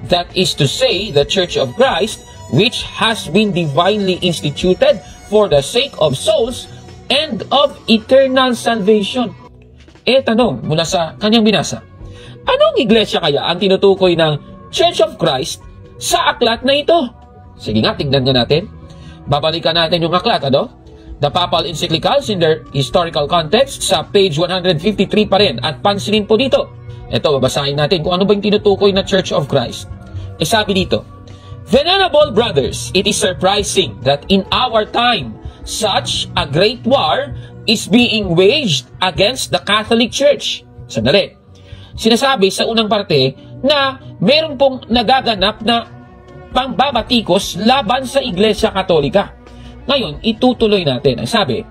That is to say, the Church of Christ, which has been divinely instituted for the sake of souls and of eternal salvation. Tanong mula sa kanyang binasa. Anong iglesia kaya ang tinutukoy ng Church of Christ sa aklat na ito? Sige nga, tignan nga natin. Babalikan natin yung aklat, The Papal Encyclicals in their historical context sa page 153 pa rin. At pansinin po dito. Ito, babasahin natin kung ano ba yung tinutukoy na Church of Christ. Sabi dito, Venerable brothers, it is surprising that in our time, such a great war is being waged against the Catholic Church. Sandali. Sinasabi sa unang parte na meron pong nagaganap na pangbabatikos laban sa Iglesia Katolika. Ngayon, itutuloy natin. Ang sabi,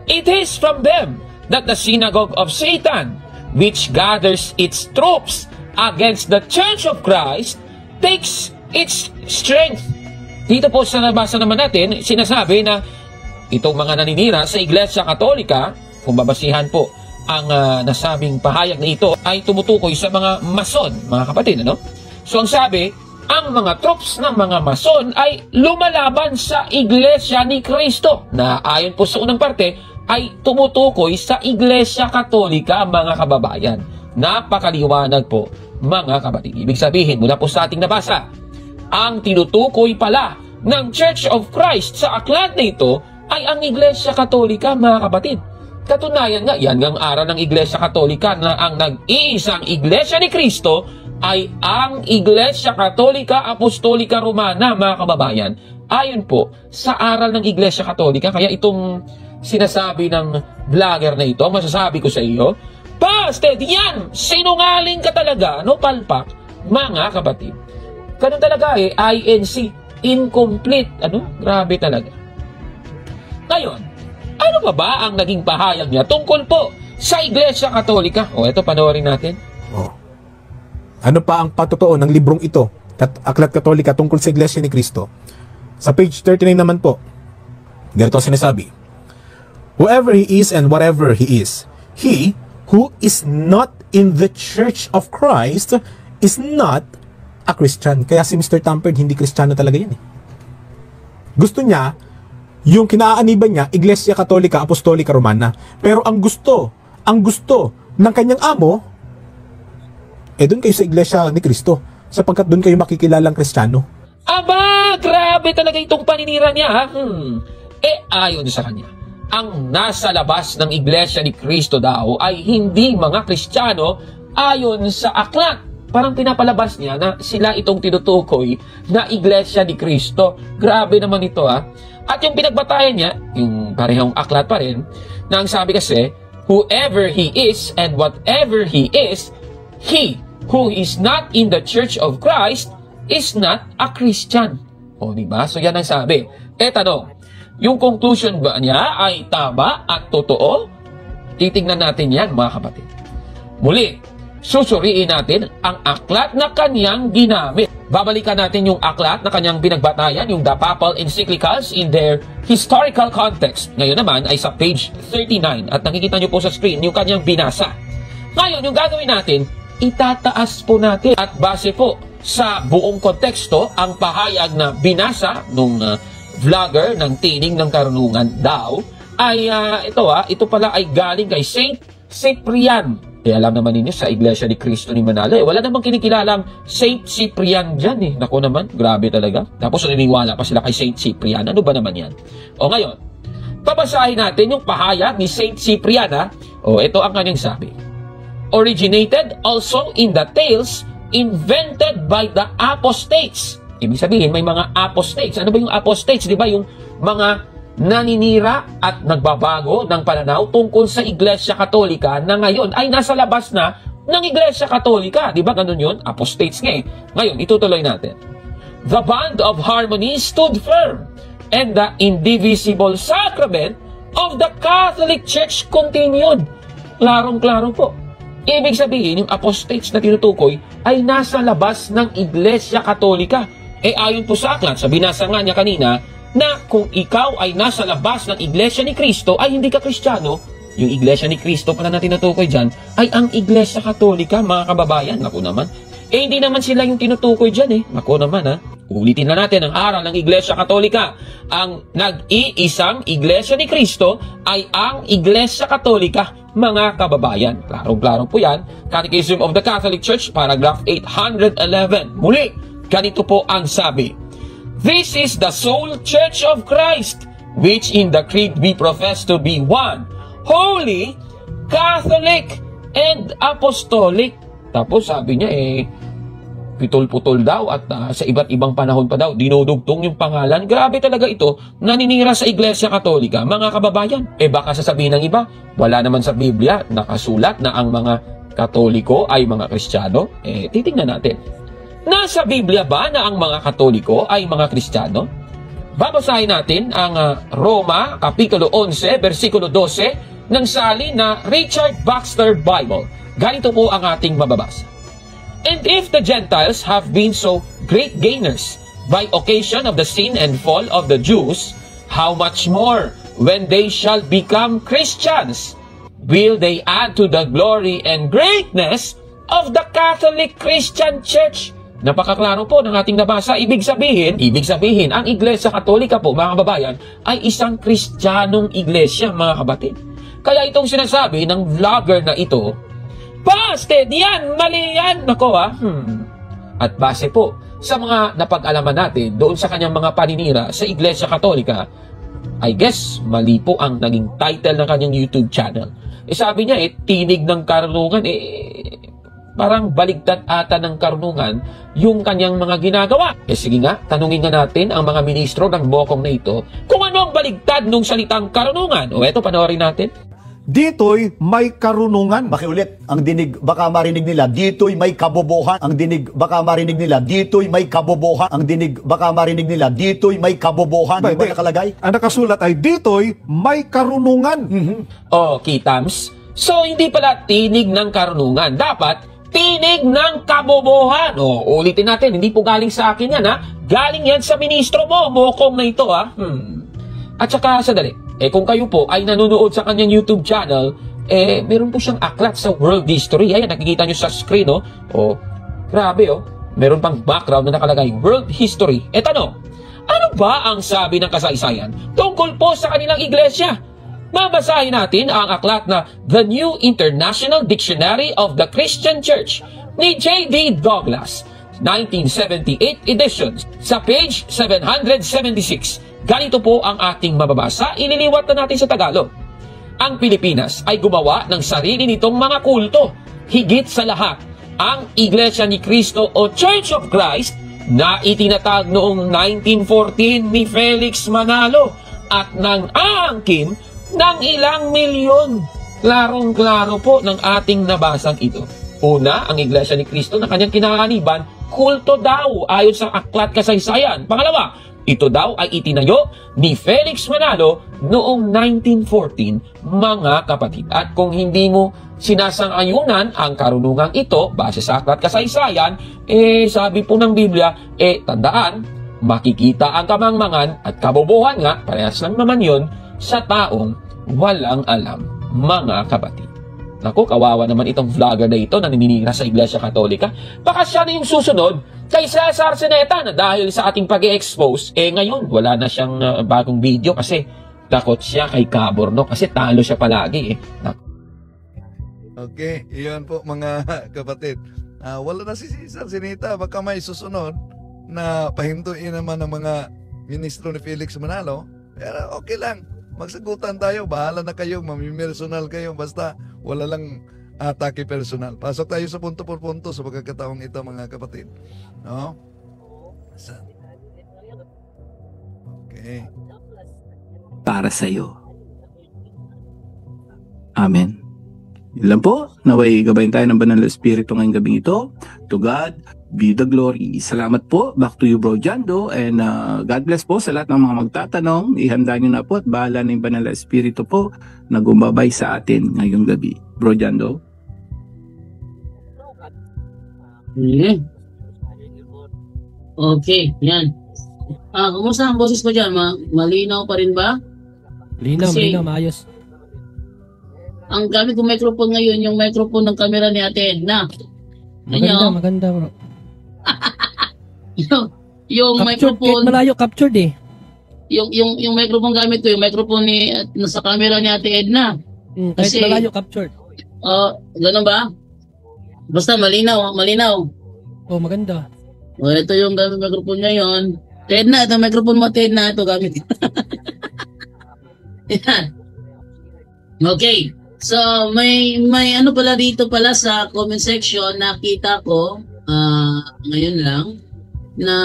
It is from them that the synagogue of Satan, which gathers its troops against the Church of Christ, takes its strength. Dito po sa nabasa naman natin, sinasabi na itong mga naninira sa Iglesia Katolika, kung babasihan po ang nasabing pahayag na ito, ay tumutukoy sa mga mason, mga kapatid, So ang sabi, ang mga troops ng mga mason ay lumalaban sa Iglesia ni Cristo, na ayon po sa unang parte ay tumutukoy sa Iglesia Katolika, mga kababayan. Napakaliwanag po, mga kapatid. Ibig sabihin, mula po sa ating nabasa, ang tinutukoy pala ng Church of Christ sa aklat na ito ay ang Iglesia Katolika, mga kapatid. Katunayan nga, yan ang aral ng Iglesia Katolika na ang nag-iisang Iglesia ni Cristo ay ang Iglesia Katolika Apostolika Romana, mga kababayan. Ayon po sa aral ng Iglesia Katolika, kaya itong sinasabi ng vlogger na ito, masasabi ko sa iyo, Pasted, yan! Sinungaling ka talaga, palpak, mga kapatid. Ganun talaga INC, incomplete. Grabe talaga. Ngayon, ano ba ang naging pahayag niya tungkol po sa Iglesia Katolika? Ito, panoorin natin. Ano pa ang patotoo ng librong ito, Aklat Katolika tungkol sa Iglesia ni Cristo? Sa page 39 naman po, ganito sinasabi, Whoever he is and whatever he is, he who is not in the Church of Christ is not a Christian. Kaya si Mr. Tamperd, hindi Kristiyano talaga yan. Gusto niya, yung kinaaniban niya, Iglesia Katolika Apostolika Romana. Pero ang gusto ng kanyang amo, doon kayo sa Iglesia ni Cristo, sapagkat doon kayo makikilalang Kristiyano. Aba, grabe talaga itong paninira niya, ayon sa kanya, ang nasa labas ng Iglesia ni Cristo daw ay hindi mga Kristiyano ayon sa aklat. Parang pinapalabas niya na sila itong tinutukoy na Iglesia ni Cristo. Grabe naman ito, At yung pinagbatayan niya, yung parehong aklat pa rin, na ang sabi kasi, whoever he is and whatever he is, he who is not in the Church of Christ is not a Christian. Diba? So yan ang sabi. Tanong, yung conclusion ba niya ay tama at totoo? Titingnan natin yan, mga kapatid. Muli, susuriin natin ang aklat na kanyang ginamit. Babalikan natin yung aklat na kanyang binagbatayan, yung The Papal Encyclicals in their historical context. Ngayon naman ay sa page 39 at nakikita nyo po sa screen yung kanyang binasa. Ngayon, yung gagawin natin, itataas po natin at base po sa buong konteksto ang pahayag na binasa nung vlogger ng Tinig ng Karunungan daw ay ito pala ay galing kay Saint Cyprian. Alam naman ninyo sa Iglesia ni Cristo ni Manalo, wala namang kinikilalang Saint Cyprian dyan Naku naman, grabe talaga. Tapos naniniwala pa sila kay Saint Cyprian. Ano ba naman yan? Ngayon, babasahin natin yung pahayag ni Saint Cyprian. Ito ang kanyang sabi. Originated also in the tales invented by the apostates. Ibig sabihin, may mga apostates. Ano ba yung apostates? Di ba yung mga naninira at nagbabago ng pananaw tungkol sa Iglesia Katolika na ngayon ay nasa labas na ng Iglesia Katolika. Di ba ganun yun? Apostates nga Ngayon, itutuloy natin. The bond of harmony stood firm and the indivisible sacrament of the Catholic Church continued. Klarong-klaro po. Ibig sabihin, yung apostates na tinutukoy ay nasa labas ng Iglesia Katolika. Ayon po sa aklat, sa binasa nga niya kanina, na kung ikaw ay nasa labas ng Iglesia ni Cristo, ay hindi ka Kristiyano. Yung Iglesia ni Cristo pala na tinutukoy dyan, ay ang Iglesia Katolika, mga kababayan. Naku naman. Hindi naman sila yung tinutukoy dyan Naku naman Ulitin na natin ang aral ng Iglesia Katolika. Ang nag-iisang Iglesia ni Cristo ay ang Iglesia Katolika, mga kababayan. Klarong-klaro po yan. Catechism of the Catholic Church, paragraph 811. Muli, ganito po ang sabi. This is the sole Church of Christ, which in the creed we profess to be one, holy, Catholic, and Apostolic. Tapos sabi niya pitol-putol daw at sa iba't ibang panahon pa daw dinudugtong yung pangalan. Grabe talaga ito, naninira sa Iglesia Katolika, mga kababayan. Baka sasabihin ng iba, wala naman sa Biblia nakasulat na ang mga Katoliko ay mga Kristiyano. Titingnan natin. Nasa Biblia ba na ang mga Katoliko ay mga Kristiyano? Babasahin natin ang Roma, Kapitulo 11, versikulo 12 ng salin na Richard Baxter Bible. Ganito po ang ating mababasa. And if the Gentiles have been so great gainers by occasion of the sin and fall of the Jews, how much more when they shall become Christians will they add to the glory and greatness of the Catholic Christian Church? Napakaklaro po ng ating nabasa. Ibig sabihin, ang Iglesia Katolika po, mga kababayan, ay isang Kristiyanong iglesia, mga kabatid. Kaya itong sinasabi ng vlogger na ito, busted! Yan! Mali yan! Nako At base po sa mga napag-alaman natin doon sa kanyang mga paninira sa Iglesia Katolika, I guess mali po ang naging title ng kanyang YouTube channel. Sabi niya tinig ng karunungan, parang baligtad ata ng karunungan yung kanyang mga ginagawa. Sige nga, tanungin nga natin ang mga ministro ng bokong na ito kung ano ang baligtad nung salitang karunungan. Eto, panoorin natin. Dito'y may karunungan. Makiulit, ang dinig baka marinig nila, dito'y may kabobohan. Ang dinig baka marinig nila, dito'y may kabobohan. Ang dinig baka marinig nila, dito'y may kabobohan. Di ba nakalagay? Ang nakasulat ay dito'y may karunungan. Kitams. So, hindi pala tinig ng karunungan. Dapat, tinig ng kabobohan. Ulitin natin, hindi po galing sa akin yan, Galing yan sa ministro mo, bokong na ito, At saka, sadali. Kung kayo po ay nanonood sa kanyang YouTube channel, meron po siyang aklat sa world history. Ayan, nakikita nyo sa screen, grabe, meron pang background na nakalagay, world history. Tanong, ano ba ang sabi ng kasaysayan tungkol po sa kanilang iglesia? Mabasahin natin ang aklat na The New International Dictionary of the Christian Church ni J.D. Douglas, 1978 edition, sa page 776. Ganito po ang ating mababasa, ililiwat na natin sa Tagalog. Ang Pilipinas ay gumawa ng sarili nitong mga kulto. Higit sa lahat, ang Iglesia ni Cristo o Church of Christ na itinatag noong 1914 ni Felix Manalo at nang aangkin ng ilang milyon. Klarong-klaro po ng ating nabasang ito. Una, ang Iglesia ni Cristo na kanyang kinakaniban, kulto daw ayon sa aklat kasaysayan. Pangalawa, ito daw ay itinayo ni Felix Manalo noong 1914, mga kapatid. At kung hindi mo sinasang-ayunan ang karunungang ito, base sa aklat kasaysayan, sabi po ng Biblia, tandaan, makikita ang kamangmangan at kabobohan nga, parehas lang naman yun, sa taong walang alam, mga kapatid. Naku, kawawa naman itong vlogger na ito na naninira sa Iglesia Katolika. Baka siya na yung susunod kay Cesar Sineta na dahil sa ating pag-i-expose, ngayon wala na siyang bagong video kasi takot siya kay Caborno kasi talo siya palagi. Okay, iyon po mga kapatid. Wala na si Cesar Sineta, baka may susunod na pahintuin naman ng mga ministro ni Felix Manalo. Pero okay lang, magsagutan tayo, bahala na kayo, mamimersonal kayo, basta wala lang atake personal. Pasok tayo sa punto por punto sa pagkakataong ito, mga kapatid. No? Okay. Para sa iyo. Amen. Yun lang po. Naway gabayin tayo ng Banal na Espiritu ngayong gabing ito. To God be the glory. Salamat po. Back to you, Bro Jando. And God bless po sa lahat ng mga magtatanong. Ihanda nyo na po at bahala na yung Banal na Espiritu po na gumabay sa atin ngayong gabi. Bro Jando. Okay, yan. Kumusta ang boses ko dyan? Malinaw pa rin ba? Malinaw, maayos. Ang gamit kong microphone ngayon, yung microphone ng camera ni Ate Edna. Maganda bro. yung Captured, kahit microphone, malayo, captured eh. yung microphone gamit ko, yung microphone ni nasa camera ni Ate Edna. Kahit malayo, captured. Ganun ba? Basta malinaw. Oh, maganda. Ito yung gamit microphone ngayon. Ate Edna, ito microphone mo, Ate Edna, ito gamit. Yan. Okay. So, may ano pala dito pala sa comment section, nakita ko, ngayon lang, na,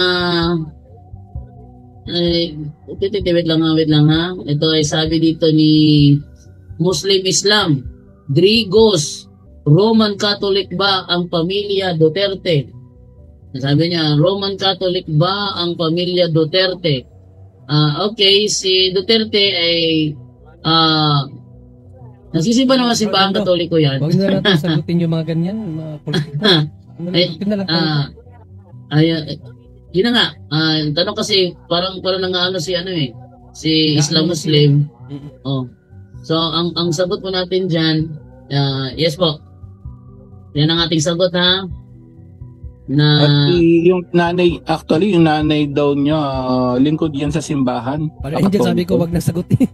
wait lang ha. Ito ay sabi dito ni Muslim Islam, Drigos, Roman Catholic ba ang pamilya Duterte? Sabi niya, Roman Catholic ba ang pamilya Duterte? Okay, si Duterte ay, nagsisimba naman simbahang Katoliko yan. Huwag na natin sagutin yung mga ganyan, mga politika. Yun na nga. Tanong kasi, parang nangaano si si Islam Muslim. So, ang sagot po natin dyan, yes po. Yan ang ating sagot ha. At yung nanay, actually, yung nanay daw niya, lingkod yan sa simbahan. Para hindi sabi ko, wag na sagutin.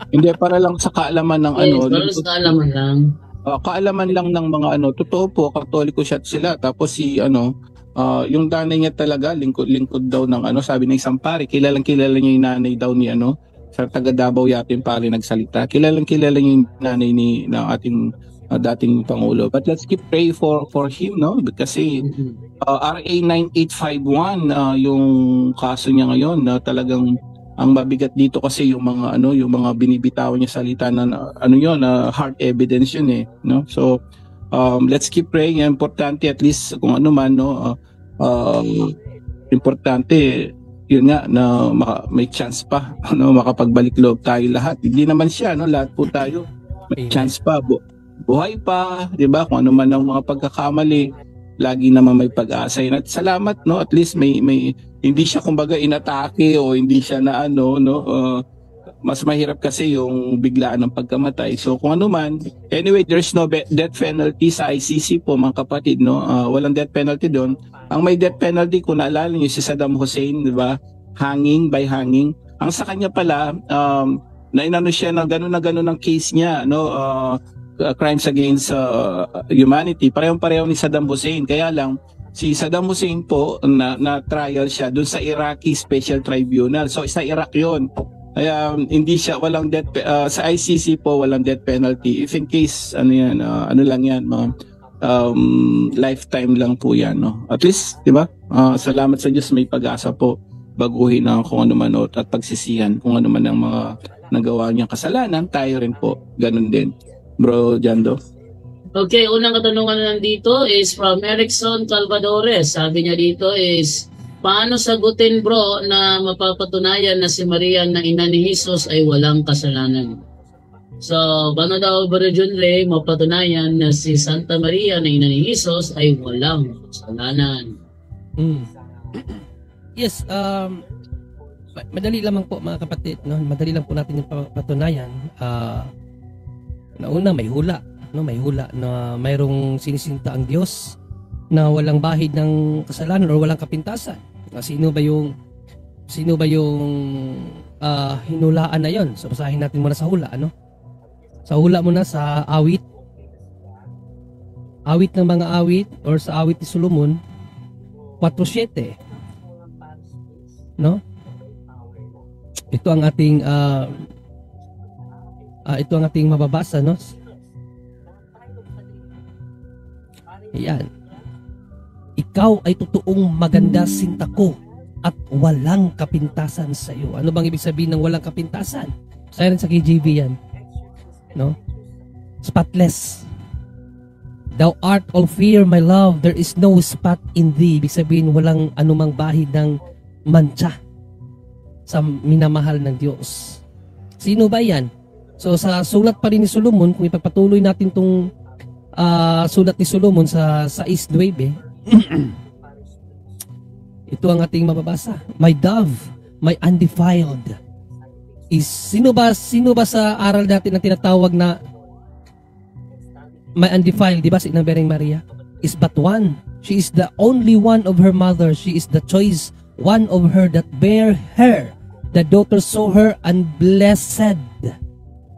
Hindi, para lang sa kaalaman ng para sa kaalaman lang. Kaalaman lang ng mga totoo po, Katoliko sila. Tapos si yung nanay niya talaga, lingkod daw ng sabi ng isang pare, kilalang kilala niya yung nanay daw ni sa taga Davao yata yung pare nagsalita. Kilalang kilala niya yung nanay ng ating dating Pangulo. But let's keep pray for him, no? Kasi RA 9851 yung kaso niya ngayon na talagang ang mabigat dito kasi yung mga yung mga binibitawan niya salita na hard evidence yun no? So let's keep praying. Importante at least kung ano man importante yun nga na may chance pa makapagbalik loob tayo lahat. Hindi naman siya lahat po tayo may chance pa buhay pa, 'di ba? Kung ano man ang mga pagkakamali, lagi naman may pag-asa. At salamat at least may hindi siya kumbaga inatake o hindi siya na mas mahirap kasi yung biglaan ng pagkamatay. So kung ano man, anyway, there's no death penalty sa ICC po mga kapatid, walang death penalty doon. Ang may death penalty kung naalala niyo si Saddam Hussein, 'di ba? Hanging by hanging. Ang sa kanya pala na inano siya na gano'n ang case niya, crimes against humanity, pareho ni Saddam Hussein. Kaya lang si Saddam Hussein po na trial siya doon sa Iraqi Special Tribunal. So sa Iraq 'yon. Kaya hindi siya walang death sa ICC po walang death penalty. If in case ano lang yan, lifetime lang po yan, At least, 'di ba? Salamat sa Diyos may pag-asa po baguhin ang kung ano man at pagsisihan kung ano man ang mga nagawa niyang kasalanan, tayo rin po ganun din. Bro Jando. Okay, unang katanungan na nandito is from Erickson Calvadores. Sabi niya dito is, paano sagutin bro na mapapatunayan na si Maria na ina ni Jesus ay walang kasalanan? So, paano daw Bro John Ray mapatunayan na si Santa Maria na ina ni Jesus ay walang kasalanan? Yes, madali lamang po mga kapatid, madali lang po natin yung patunayan. Nauna may hula, may hula na mayroong sinisinta ang Diyos na walang bahid ng kasalanan o walang kapintasan. Sino ba yung hinulaan na yon? So basahin natin muna sa hula, Sa hula muna sa awit ng mga awit or sa awit ni Solomon 4:7. Ito ang ating mababasa, Ayan. Ikaw ay totoong maganda sinta ko at walang kapintasan sa iyo. Ano bang ibig sabihin ng walang kapintasan? Sa rin sa KJV yan. Spotless. Thou art all fair, my love. There is no spot in thee. Ibig sabihin walang anumang bahid ng mancha sa minamahal ng Diyos. Sino ba yan? So sa sulat pa rin ni Solomon, kung ipagpatuloy natin itong sulat ni Solomon sa 6:9, ito ang ating mababasa. My dove, my undefiled is, sino ba sa aral natin ang tinatawag na my undefiled, di ba si Inang Bereng Maria? Is but one. She is the only one of her mother. She is the choice one of her that bare her. The daughter saw her and blessed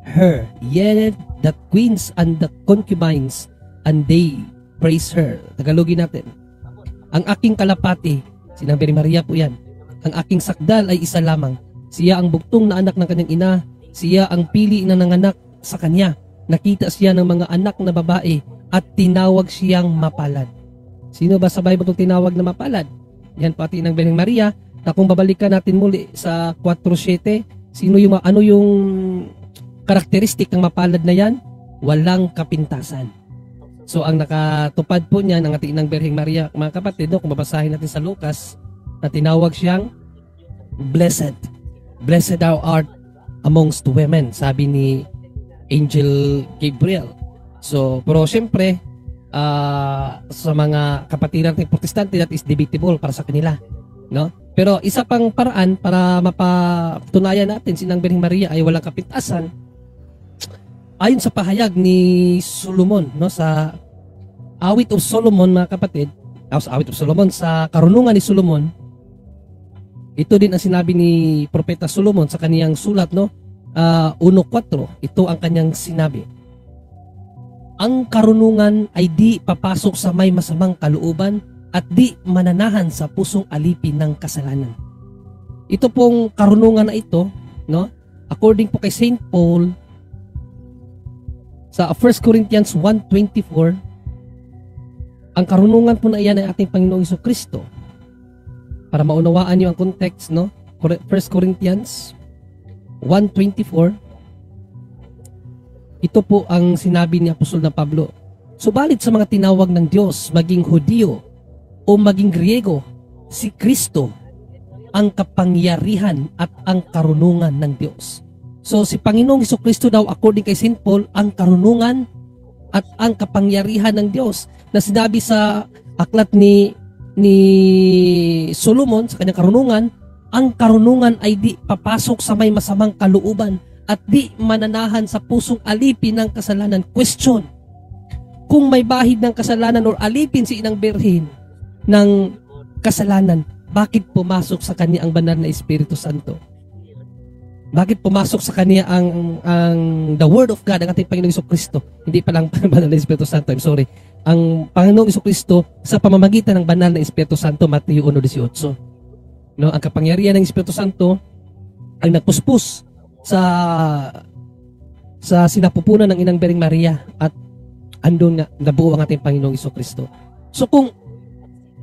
her. Yet the queens and the concubines, and they praise her. Tagalogin natin. Ang aking kalapati, sinabi ni Maria po yan. Ang aking sakdal ay isa lamang. Siya ang bugtong na anak ng kanyang ina. Siya ang pili na nanganak sa kanya. Nakita siya ng mga anak na babae at tinawag siyang mapalad. Sino ba sa Bible itong tinawag na mapalad? Yan pati ng Birheng Maria. Na kung babalikan natin muli sa 4:7, ano yung karakteristik ng mapalad na yan? Walang kapintasan. So ang nakatupad po niyan ng ating inang Birheng Maria, mga kapatid, kung babasahin natin sa Lucas, na tinawag siyang blessed. Blessed thou art amongst women, sabi ni Angel Gabriel. So, pero syempre, sa mga kapatid natin Protestante, that is debatable para sa kanila, no? Pero isa pang paraan para mapatunayan natin si Inang Birheng Maria ay walang kapintasan, ayon sa pahayag ni Solomon, no, sa Awit of Solomon, mga kapatid, sa Awit of Solomon, sa Karunungan ni Solomon, ito din ang sinabi ni Propeta Solomon sa kaniyang sulat, no, 1:4. Ito ang kanyang sinabi. Ang karunungan ay di papasok sa may masamang kalooban at di mananahan sa pusong alipin ng kasalanan. Ito pong karunungan na ito, no, according po kay St. Paul, sa 1 Corinthians 1:24, ang karunungan po na iyan ay ating Panginoong Jesucristo. Para maunawaan niyo ang context, no? 1 Corinthians 1:24, ito po ang sinabi ni Apostol na Pablo. Subalit sa mga tinawag ng Diyos, maging Hudyo o maging Griego, si Kristo ang kapangyarihan at ang karunungan ng Diyos. So si Panginoong Jesucristo daw, according kay St. Paul, ang karunungan at ang kapangyarihan ng Diyos, na sinabi sa aklat ni Solomon sa kanyang karunungan. Ang karunungan ay di papasok sa may masamang kalooban at di mananahan sa pusong alipin ng kasalanan. Question: kung may bahid ng kasalanan or alipin si Inang Birhen ng kasalanan, bakit pumasok sa kanya ang banal na Espiritu Santo? Bakit pumasok sa kanya ang the Word of God, ang ating Panginoong Jesucristo? Hindi pa lang banal na Espiritu Santo, I'm sorry. Ang Panginoong Jesucristo sa pamamagitan ng banal na Espiritu Santo, Mateo 1:18. No, ang kapangyarihan ng Espiritu Santo ay nagpuspos sa sinapupunan ng Inang Birheng Maria at andun nga nabuo ang ating Panginoong Jesucristo. So kung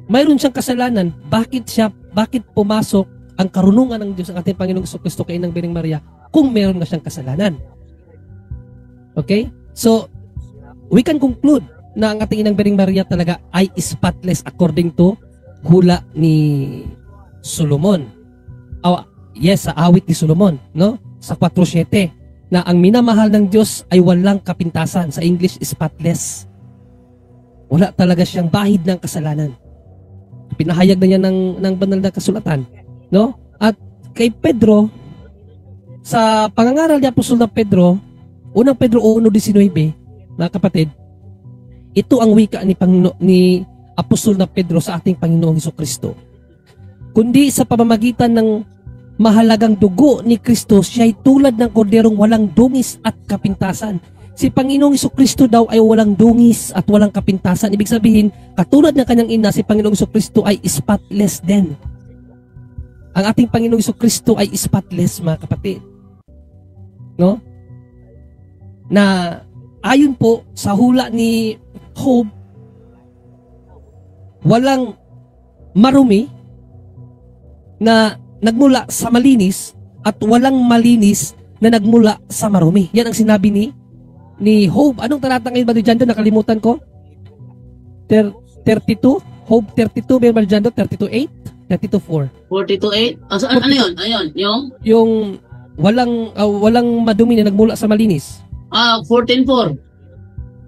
mayroon siyang kasalanan, bakit pumasok ang karunungan ng Diyos, ang ating Panginoong Jesucristo kay Inang Birheng Maria kung meron na siyang kasalanan? Okay? So, we can conclude na ang ating Inang Birheng Maria talaga ay spotless according to hula ni Solomon. Sa awit ni Solomon, no? Sa 4:7, na ang minamahal ng Diyos ay walang kapintasan. Sa English, spotless. Wala talaga siyang bahid ng kasalanan. Pinahayag na niya ng banal na kasulatan, no? At kay Pedro, sa pangangaral ni Apostol na Pedro, unang Pedro 1:19, mga kapatid, ito ang wika ni Apostol na Pedro sa ating Panginoong Jesucristo. Kundi sa pamamagitan ng mahalagang dugo ni Kristo, siya ay tulad ng korderong walang dungis at kapintasan. Si Panginoong Jesucristo daw ay walang dungis at walang kapintasan. Ibig sabihin, katulad ng kanyang ina, si Panginoong Jesucristo ay spotless din. Ang ating Panginoong Jesucristo ay spotless, mga kapatid. No? Na ayon po sa hula ni Job, walang marumi na nagmula sa malinis at walang malinis na nagmula sa marumi. Yan ang sinabi ni Job. Anong talata ngayon ba dyan? Nakalimutan ko. 32? Job 32, may ba dyan? 32:8? 32:4. 42:8? Ano yun? Ayun, yung walang madumi na nagmula sa malinis. 14:4.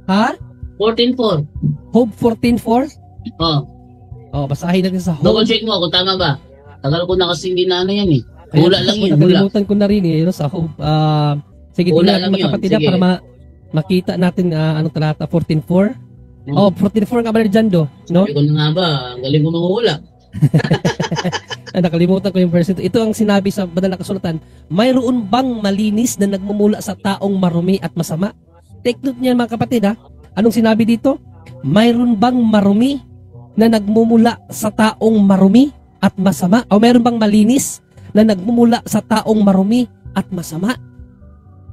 Ha? 14:4. Job 14:4? Basahin natin sa Job. Double check mo kung tama ba. Tagal ko na kasi hindi na ano yan eh. Hula lang yun. Nakalimutan ko na rin sa Job. Sige, tingnan natin mga kapatid para makita natin anong talata. 14:4. Oh, 44 ka Brother Jando, no? Sabi ko na nga ba, ang galing mo manguhula. Nakalimutan ko yung verse ito. Ito ang sinabi sa banal na kasulatan. Mayroon bang malinis na nagmumula sa taong marumi at masama? Take note niyan mga kapatid ha. Anong sinabi dito? Mayroon bang marumi na nagmumula sa taong marumi at masama? O mayroon bang malinis na nagmumula sa taong marumi at masama?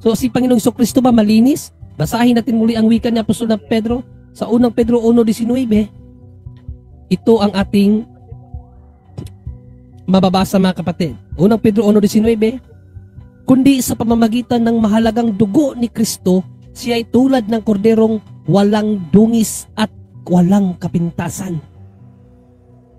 So si Panginoong Jesucristo ba malinis? Basahin natin muli ang wika ni Apostol na Pedro sa unang Pedro 1:19. Ito ang ating mababasa mga kapatid. Unang Pedro 1:19, kundi sa pamamagitan ng mahalagang dugo ni Kristo, siya ay tulad ng korderong walang dungis at walang kapintasan.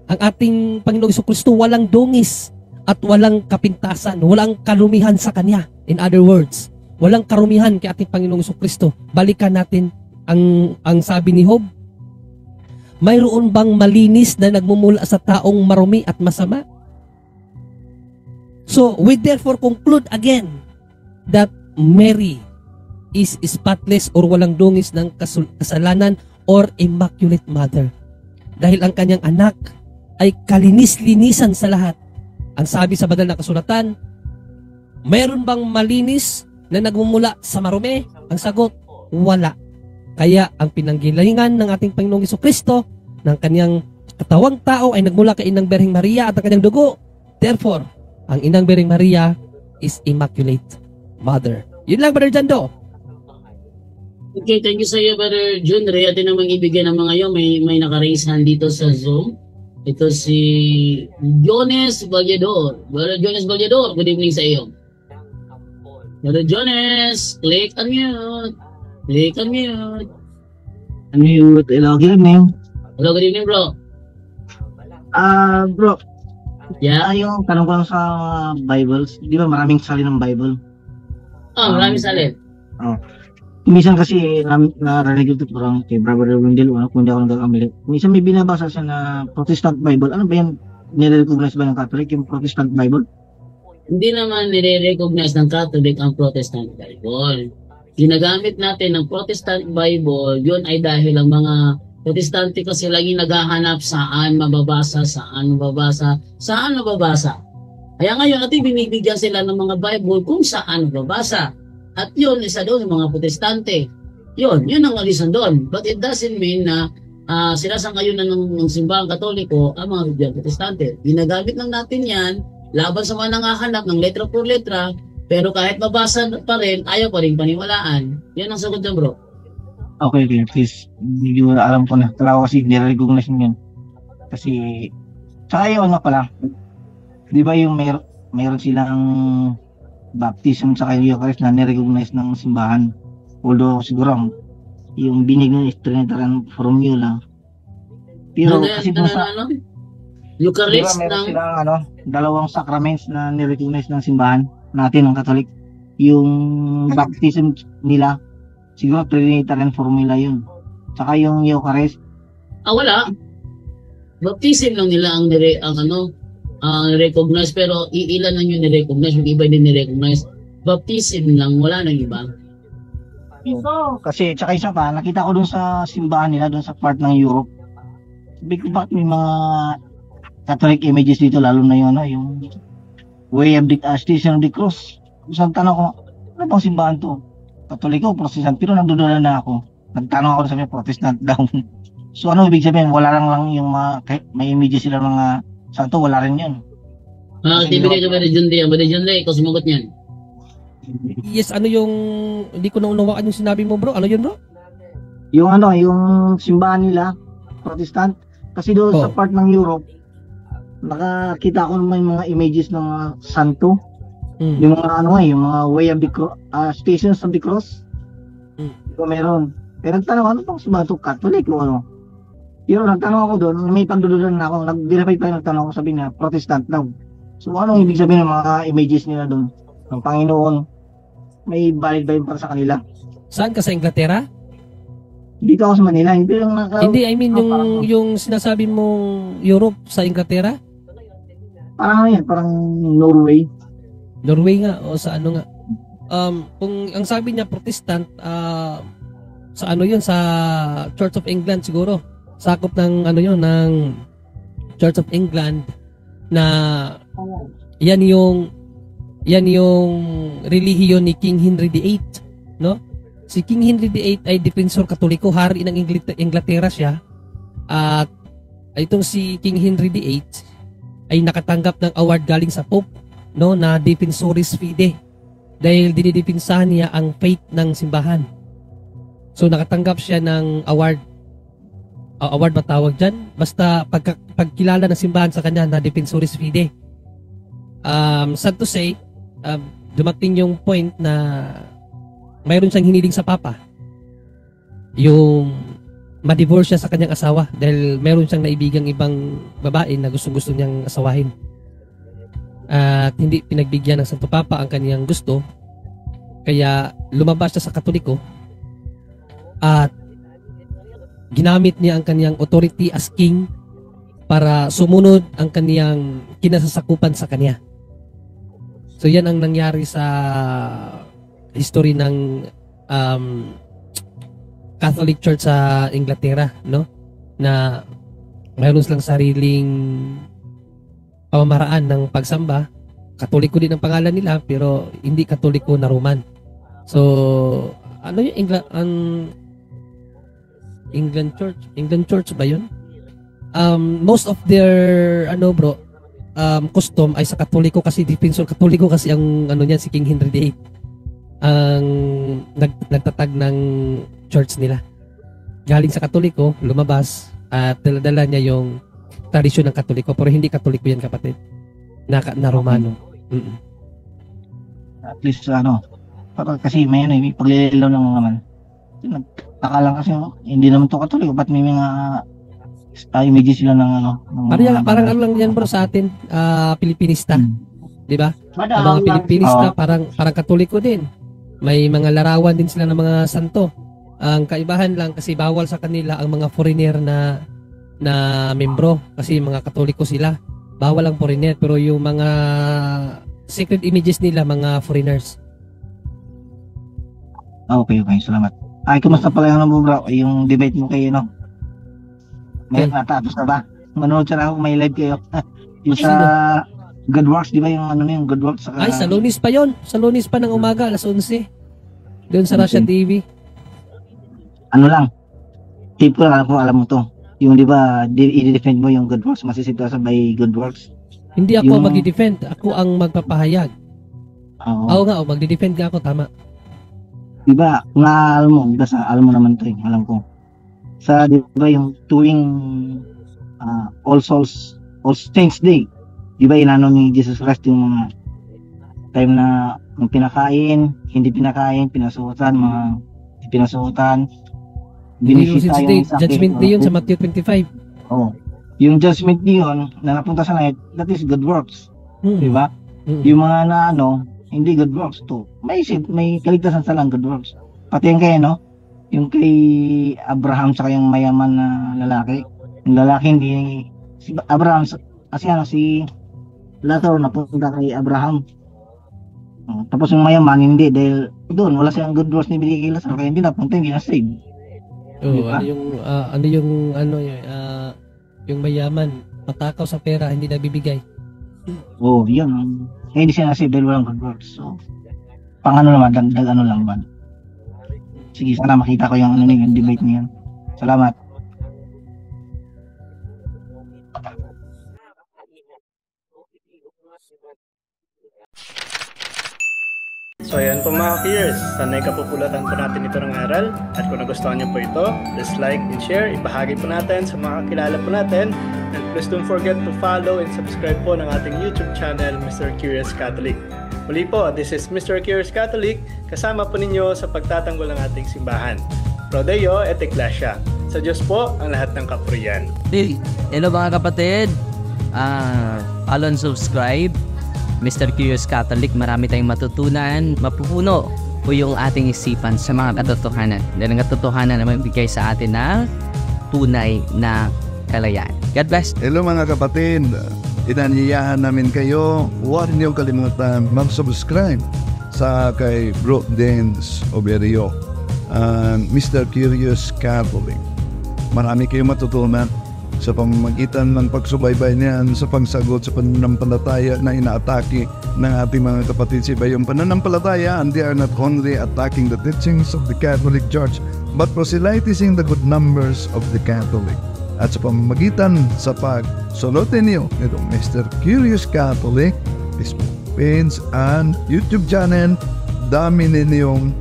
Ang ating Panginoong Jesucristo walang dungis at walang kapintasan, walang karumihan sa Kanya. In other words, walang karumihan kay ating Panginoong Jesucristo. Balikan natin ang sabi ni Job. Mayroon bang malinis na nagmumula sa taong marumi at masama? So, we therefore conclude again that Mary is spotless or walang dungis ng kasalanan or immaculate mother. Dahil ang kanyang anak ay kalinis-linisan sa lahat. Ang sabi sa banal na kasulatan, mayroon bang malinis na nagmumula sa marumi? Ang sagot, wala. Kaya ang pinanggilingan ng ating Panginoong Jesucristo ng kanyang katawang tao ay nagmula kay Inang Birheng Maria at ang kanyang dugo. Therefore, ang Inang Birheng Maria is Immaculate Mother. Yun lang, Brother Jando. Okay, thank you sa iyo, Brother Jun. Ray, atin namang ibigay ng mga iyo. May naka-raise hand dito sa Zoom. Ito si Jones Vallador. Brother Jones Vallador, good evening sa iyo. Brother Jones, click unmute. Click unmute. Unmute. Hello, good evening. Hello, good evening, bro. Bro. Yeah? Yung tanong ko lang sa Bibles, di ba maraming salin ng Bible? Maraming salin. Minsan kasi narinig ito parang kay Brother Wendell, kung hindi ako nagkakamali. Minsan may binabasa siya na Protestant Bible. Ano ba yan? Nire-recognize ba ng Catholic yung Protestant Bible? Hindi naman nire-recognize ng Catholic ang Protestant Bible. Ginagamit natin ng Protestant Bible, yun ay dahil ang mga Protestante kasi lagi naghahanap saan mababasa. Kaya ngayon natin binibigyan sila ng mga Bible kung saan mababasa. At yun, isa doon yung mga Protestante. Yun ang reason doon. But it doesn't mean na sinasangayon na ng simbahang Katoliko ang mga Protestante. Ginagamit lang natin yan laban sa mga nangahanap ng letra por letra, pero kahit mabasa pa rin, ayaw pa rin paniwalaan. Yan ang sagot niya, bro. Okay, please. Hindi ko alam ko na. Talaga kasi nire-recognize yun. Kasi, saka yung ano pala, di ba yung mayroon silang baptism sa kayo Eucharist na nire-recognize ng simbahan. Although siguro, yung binig ng Trinitarian from you lang. Pero kasi dun sa... Eucharist diba, meron silang dalawang sacraments na nire-recognize ng simbahan natin ng Catholic. Yung baptism nila, siguro Trinitarian formula yun. Saka yung Eucharist. Wala. Baptism lang nila ang recognize, pero iilan lang yung ni-recognize, yung iba din ni-recognize. Baptism lang, wala nang iba. Kasi, tsaka isa pa, nakita ko dun sa simbahan nila, dun sa part ng Europe. Sabi ko, bakit may mga Catholic images dito, lalo na yun, yung Way of the Station of the Cross. Isang tanong ko, ano bang simbahan to? Katoliko, Protestant, pero nagdudula na ako. Nagtanong ako sa mga Protestant daw. So ano ibig sabihin, wala lang yung may images sila mga santo, wala rin yun. Tibigay ka ba ni John Day? Ba ni John Day, ikaw sumagot niyan. Yes, ano yung, hindi ko naunawaan yung sinabi mo, bro. Ano yun, bro? Yung yung simbahan nila, Protestant. Kasi doon sa part ng Europe, nakakita ko naman yung mga images ng mga santo. Yung mga yung mga Way of the Cross, Stations of the Cross. Ito meron. Pero nagtanong ano pang simbahan to, Catholic o ano? Pero nagtanong ako doon, may pagdudulan na ako, nag-verify pa nagtanong ako, sabi niya, Protestant daw. So anong ibig sabihin ng mga images nila doon? Ng Panginoon, may valid ba yun para sa kanila? Saan ka, sa Inglaterra? Dito ako sa Manila. Hindi, I mean yung sinasabi mong Europe sa Inglaterra? Parang parang Norway. Norway nga, o sa ano nga. Kung ang sabi niya Protestant, sa ano yun, sa Church of England siguro. Sakop ng ano yun, ng Church of England na yan yung relihiyon ni King Henry VIII, no? Si King Henry VIII ay defensor katoliko, hari ng Inglaterra siya. At itong si King Henry VIII ay nakatanggap ng award galing sa Pope, no, na Defensoris Fidei, dahil dinidipinsahan niya ang faith ng simbahan. So nakatanggap siya ng award ba tawag dyan? Basta pagkilala ng simbahan sa kanya na Defensoris Fidei. Sad to say, dumating yung point na mayroon siyang hiniling sa Papa, yung ma-divorce siya sa kanyang asawa dahil mayroon siyang naibigang ibang babae na gusto niyang asawahin. At hindi pinagbigyan ng Santo Papa ang kanyang gusto, kaya lumabas siya sa Katoliko at ginamit niya ang kanyang authority as king para sumunod ang kanyang kinasasakupan sa kanya. So yan ang nangyari sa history ng Catholic Church sa Inglaterra, no? Na mayroon silang sariling pamamaraan ng pagsamba. Katoliko din ang pangalan nila pero hindi Katoliko na Roman. So ano yung England Church ba yun? Most of their custom ay sa Katoliko kasi defensor Katoliko kasi ang ano niyan si King Henry VIII ang nagtatag ng church nila. Galing sa Katoliko, lumabas at dala-dala niya yung tradisyon ng Katoliko pero hindi Katoliko yan, kapatid. Na Romano. At least para kasi may paglililaw ng mga man. Taka lang kasi hindi naman to Katoliko, ba't may mga images sila ng parang ano lang yan bro sa atin, Pilipinista. Di ba? Ang mga Pilipinista parang Katoliko din. May mga larawan din sila ng mga santo. Ang kaibahan lang kasi bawal sa kanila ang mga foreigner na membro kasi mga Katoliko sila. Bawal ang foreigner pero yung mga sacred images nila mga foreigners. Okay, salamat. Ay, kumusta pala yung debate mo kayo, no? May natapos na ba? Manood siya ako, may live kayo. Yung sa Good Works, di ba yung yung Good Works? Ay, sa Lunes pa yon. Sa Lunes pa ng umaga, alas 11. Doon sa Russia TV. Ano lang, tip ko lang kung alam mo to. Yung di ba, i-defend mo yung Good Works, masisita sa by Good Works. Hindi ako mag-defend, ako ang magpapahayag. Oo nga, mag-defend ka ako, tama. Di ba, alam mo naman to alam ko. Sa di ba yung tuwing All Saints Day, di ba inano ni Jesus Christ yung mga time na yung pinakain, hindi pinakain, pinasuotan, mga pinasuotan, binisita yung Judgment Day yun sa Matthew 25. Yung Judgment Day yun na napunta sa night, that is Good Works. Di ba? Yung mga na hindi Good Works to. May kaligtasan sa lang Good Works. Pati yung kay yung kay Abraham sa yung mayaman na lalaki. Yung lalaki hindi si Abraham kasi si Lazaro napunta kay Abraham. Tapos yung mayaman hindi dahil doon wala siyang Good Works ni binigay kay Lazaro kaya hindi napunta, hindi na save. Diba? Yung mayaman matakaw sa pera hindi nabibigay. Yun. Hindi siya na-save dahil walang Good Works. So, dagdag lang ba? Sige, sana makita ko yung yung debate niyan. Salamat. So ayan po mga ka-Queers, sanay kapupulatan po natin ito ng aral at kung nagustuhan niyo po ito, please like and share, ibahagi po natin sa mga kakilala po natin and please don't forget to follow and subscribe po ng ating YouTube channel, Mr. Curious Catholic. Muli po, this is Mr. Curious Catholic, kasama po ninyo sa pagtatanggol ng ating simbahan. Pro Deo et Ecclesia. Sa Diyos po ang lahat ng kapurian. Hello mga kapatid, follow and subscribe Mr. Curious Catholic. Marami tayong matutunan, mapupuno po yung ating isipan sa mga katotohanan. Dahil ang katotohanan na magbigay sa atin ng tunay na kalayaan. God bless. Hello mga kapatid, inanyayahan namin kayo, huwag niyong kalimutan mag-subscribe sa kay Bro Dance Oberio Mr. Curious Catholic. Marami kayong matutunan sa pamamagitan ng pagsubaybay niyan sa pagsagot sa pananampalataya na inaatake ng ating mga kapatid sa iba. Yung pananampalataya, and they are not only attacking the teachings of the Catholic Church, but proselytizing the good numbers of the Catholic. At sa pamamagitan sa pagsunutin niyo itong Mr. Curious Catholic, Facebook page and YouTube channel, dami ninyong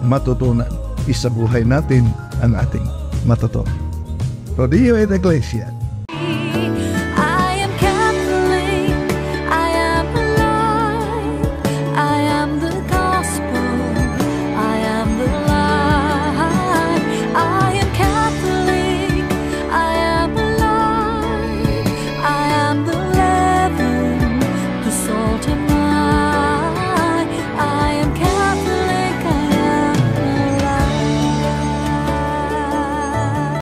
matutunan. Isabuhay natin ang ating matutunan. Rodillo et Iglesia. I am Catholic, I am alive, I am the